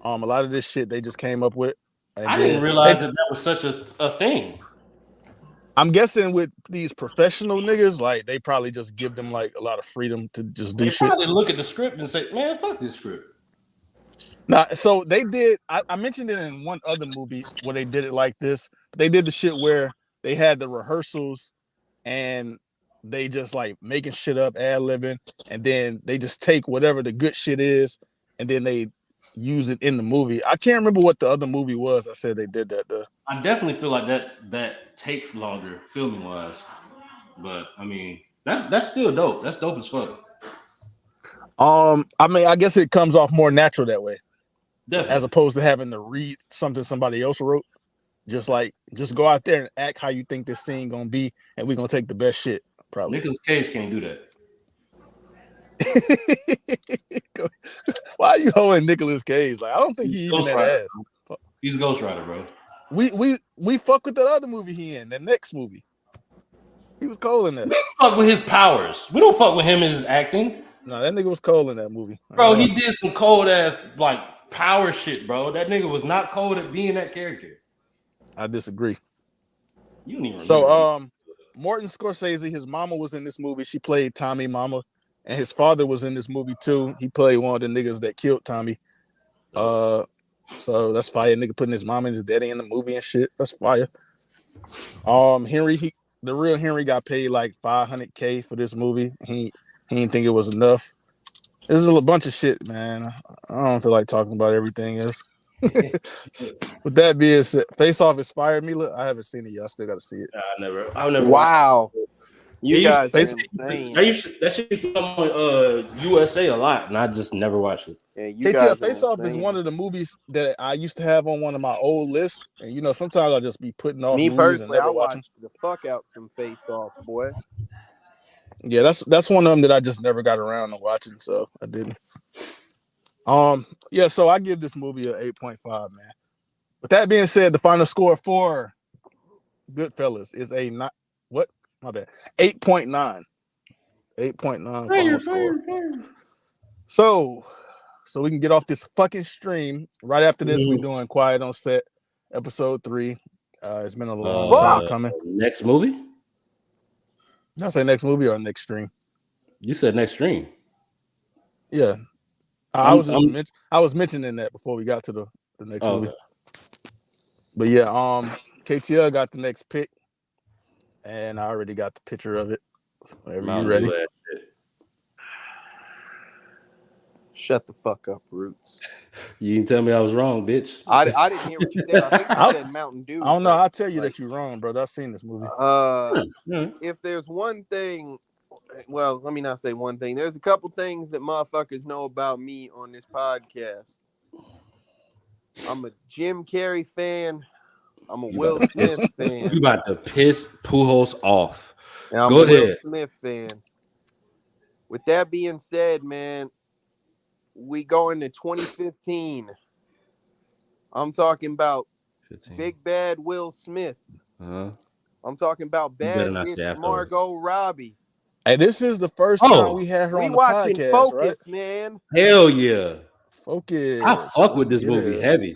A lot of this shit they just came up with. I didn't realize that was such a thing. I'm guessing with these professional niggas, like they probably just give them like a lot of freedom to just do shit. Probably look at the script and say, "Man, fuck this script." Nah, so they did. I mentioned it in one other movie where they did it like this. They did the shit where they had the rehearsals and they just like making shit up, ad-libbing, and then they just take whatever the good shit is, and then they use it in the movie. I can't remember what the other movie was. I said they did that though. I definitely feel like that takes longer filming wise, but I mean that's still dope. That's dope as fuck. I mean, I guess it comes off more natural that way. Definitely. as opposed to having to read something somebody else wrote. Just go out there and act how you think this scene gonna be, and we're gonna take the best shit. Probably. Nicolas Cage can't do that. Why are you holding Nicolas Cage? Like, I don't think he even that ass. He's Ghost Rider, bro. We fuck with that other movie he in, the next movie. He was cold in that. We fuck with his powers. We don't fuck with him in his acting. No, that nigga was cold in that movie. Bro, he did some cold ass like power shit, bro. That nigga was not cold at being that character. I disagree. You don't even so Martin Scorsese, his mama was in this movie. She played Tommy Mama, and his father was in this movie too. He played one of the niggas that killed Tommy. So that's fire. Nigga putting his mama and his daddy in the movie and shit. That's fire. The real Henry got paid like $500K for this movie. He didn't think it was enough. This is a bunch of shit, man. I don't feel like talking about everything else. With that being said, Face Off inspired me. Look, I haven't seen it yet. I still got to see it. I've never. Wow, you guys are insane. That shit used to come on USA a lot, and I just never watched it. Yeah, KTL Face Off is one of the movies that I used to have on one of my old lists, and sometimes I'll just be putting off. Me movies personally, and I never watch watched the fuck out some Face Off, boy. Yeah, that's one of them that I just never got around to watching, so I didn't. Yeah, so I give this movie a 8.5, man. With that being said, the final score for Goodfellas is a 8.9. 8.9 final score. So we can get off this fucking stream. Right after this, we're doing Quiet on Set, episode 3. It's been a long time coming. Next movie? Did I say next movie or next stream? You said next stream. Yeah. I was mentioning that before we got to the next movie. Okay. But yeah, KTL got the next pick, and I already got the picture of it. So whenever you ready. Shut the fuck up, Roots. You didn't tell me I was wrong, bitch. I didn't hear what you said. I think you said Mountain Dew. I don't know. I'll tell you that you're wrong, brother. I've seen this movie. If there's one thing, well, let me not say one thing. There's a couple things that motherfuckers know about me on this podcast. I'm a Jim Carrey fan. I'm a Will Smith fan. You about to piss Pujols off. And I'm Go a ahead. Will Smith fan. With that being said, man, we go into 2015. I'm talking about 15. Big Bad Will Smith. I'm talking about Bad Bitch Margot Robbie. Hey, this is the first time we had her on the podcast, Focus, right? man. Hell yeah. Focus. I fuck with this movie heavy.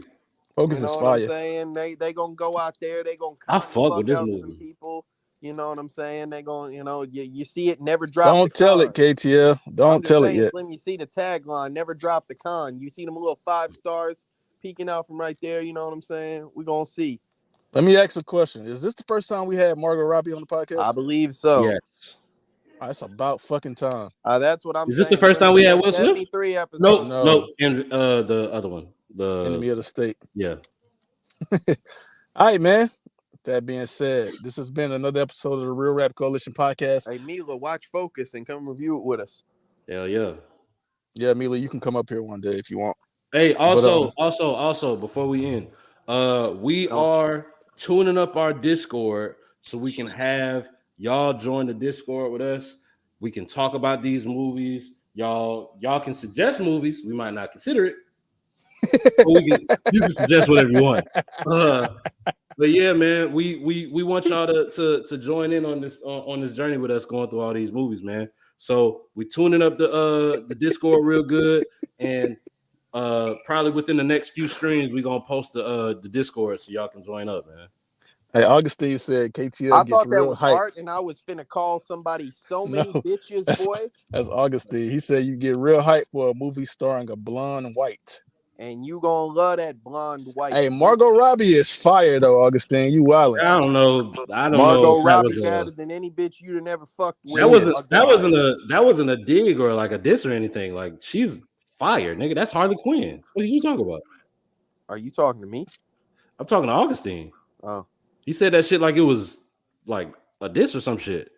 Focus is fire. I'm saying? They gonna go out there. They gonna I fuck with this movie. Some people. You know what I'm saying? They gonna, you see it, never drop. Don't tell it, KTL. Don't tell it yet. Slim, you see the tagline, never drop the con. You see them little 5 stars peeking out from right there. You know what I'm saying? We're gonna see. Let me ask a question. Is this the first time we had Margot Robbie on the podcast? I believe so. Yeah. It's about fucking time. That's what I'm saying. Is this the first time we had Will Smith? 73 episodes. No. And the other one. The Enemy of the State. Yeah. All right, man. That being said, this has been another episode of the Real Rap Coalition podcast. Hey, Mila, watch Focus and come review it with us. Hell yeah. Yeah, Mila, you can come up here one day if you want. Hey, also, before we end, we are tuning up our Discord so we can have y'all join the Discord with us. We can talk about these movies. Y'all can suggest movies. We might not consider it. But you can suggest whatever you want. But yeah, man, we want y'all to join in on this journey with us going through all these movies, man. So we tuning up the Discord real good, and probably within the next few streams we're gonna post the Discord so y'all can join up, man. Hey, Augustine said KTL I gets thought that real was hype. art, and I was finna call somebody many bitches, boy. That's Augustine. He said you get real hype for a movie starring a blonde white. And you gonna love that blonde white. Hey, Margot Robbie is fire though, Augustine. You wildin'. I don't know. Margot Robbie better than any bitch you'd have never fucked with. That wasn't a dig or like a diss or anything. Like, she's fire, nigga. That's Harley Quinn. What are you talking about? Are you talking to me? I'm talking to Augustine. Oh, he said that shit like it was like a diss or some shit.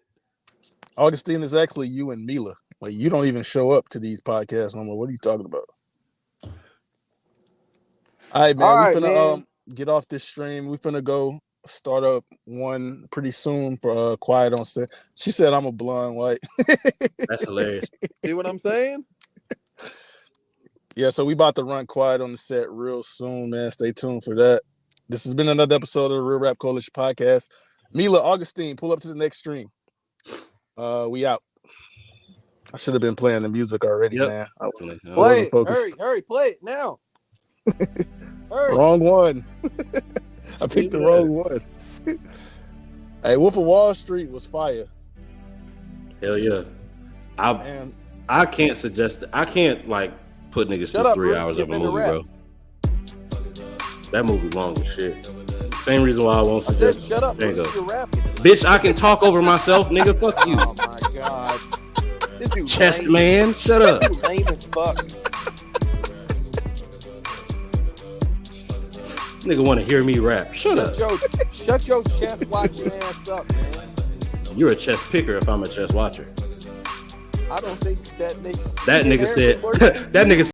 Augustine is actually you and Mila. Like, you don't even show up to these podcasts no more. What are you talking about? All right, man. All We right, finna man. get off this stream. We finna go start up one pretty soon for Quiet on Set. She said I'm a blonde white. That's hilarious. See what I'm saying? Yeah, so we about to run Quiet on the Set real soon, man. Stay tuned for that. This has been another episode of the Real Rap Coalition Podcast. Mila, Augustine, pull up to the next stream. We out. I should have been playing the music already, man. I Play it. focused. Hurry, play it now. Hurry. Wrong one. I picked the wrong one. Hey, Wolf of Wall Street was fire. Hell yeah. I can't suggest I can't like put niggas through 3 hours of a movie, bro. That movie long as shit. Same reason why I won't suggest. Shut up, there you go. You're rapping. Bitch, I can talk over myself, nigga. Fuck you. Oh my god. This dude Chest lame. man, shut up. This dude lame as fuck. Nigga want to hear me rap. Shut up. Shut your chest watching ass up, man. You're a chess picker if I'm a chess watcher. I don't think that makes that nigga said that nigga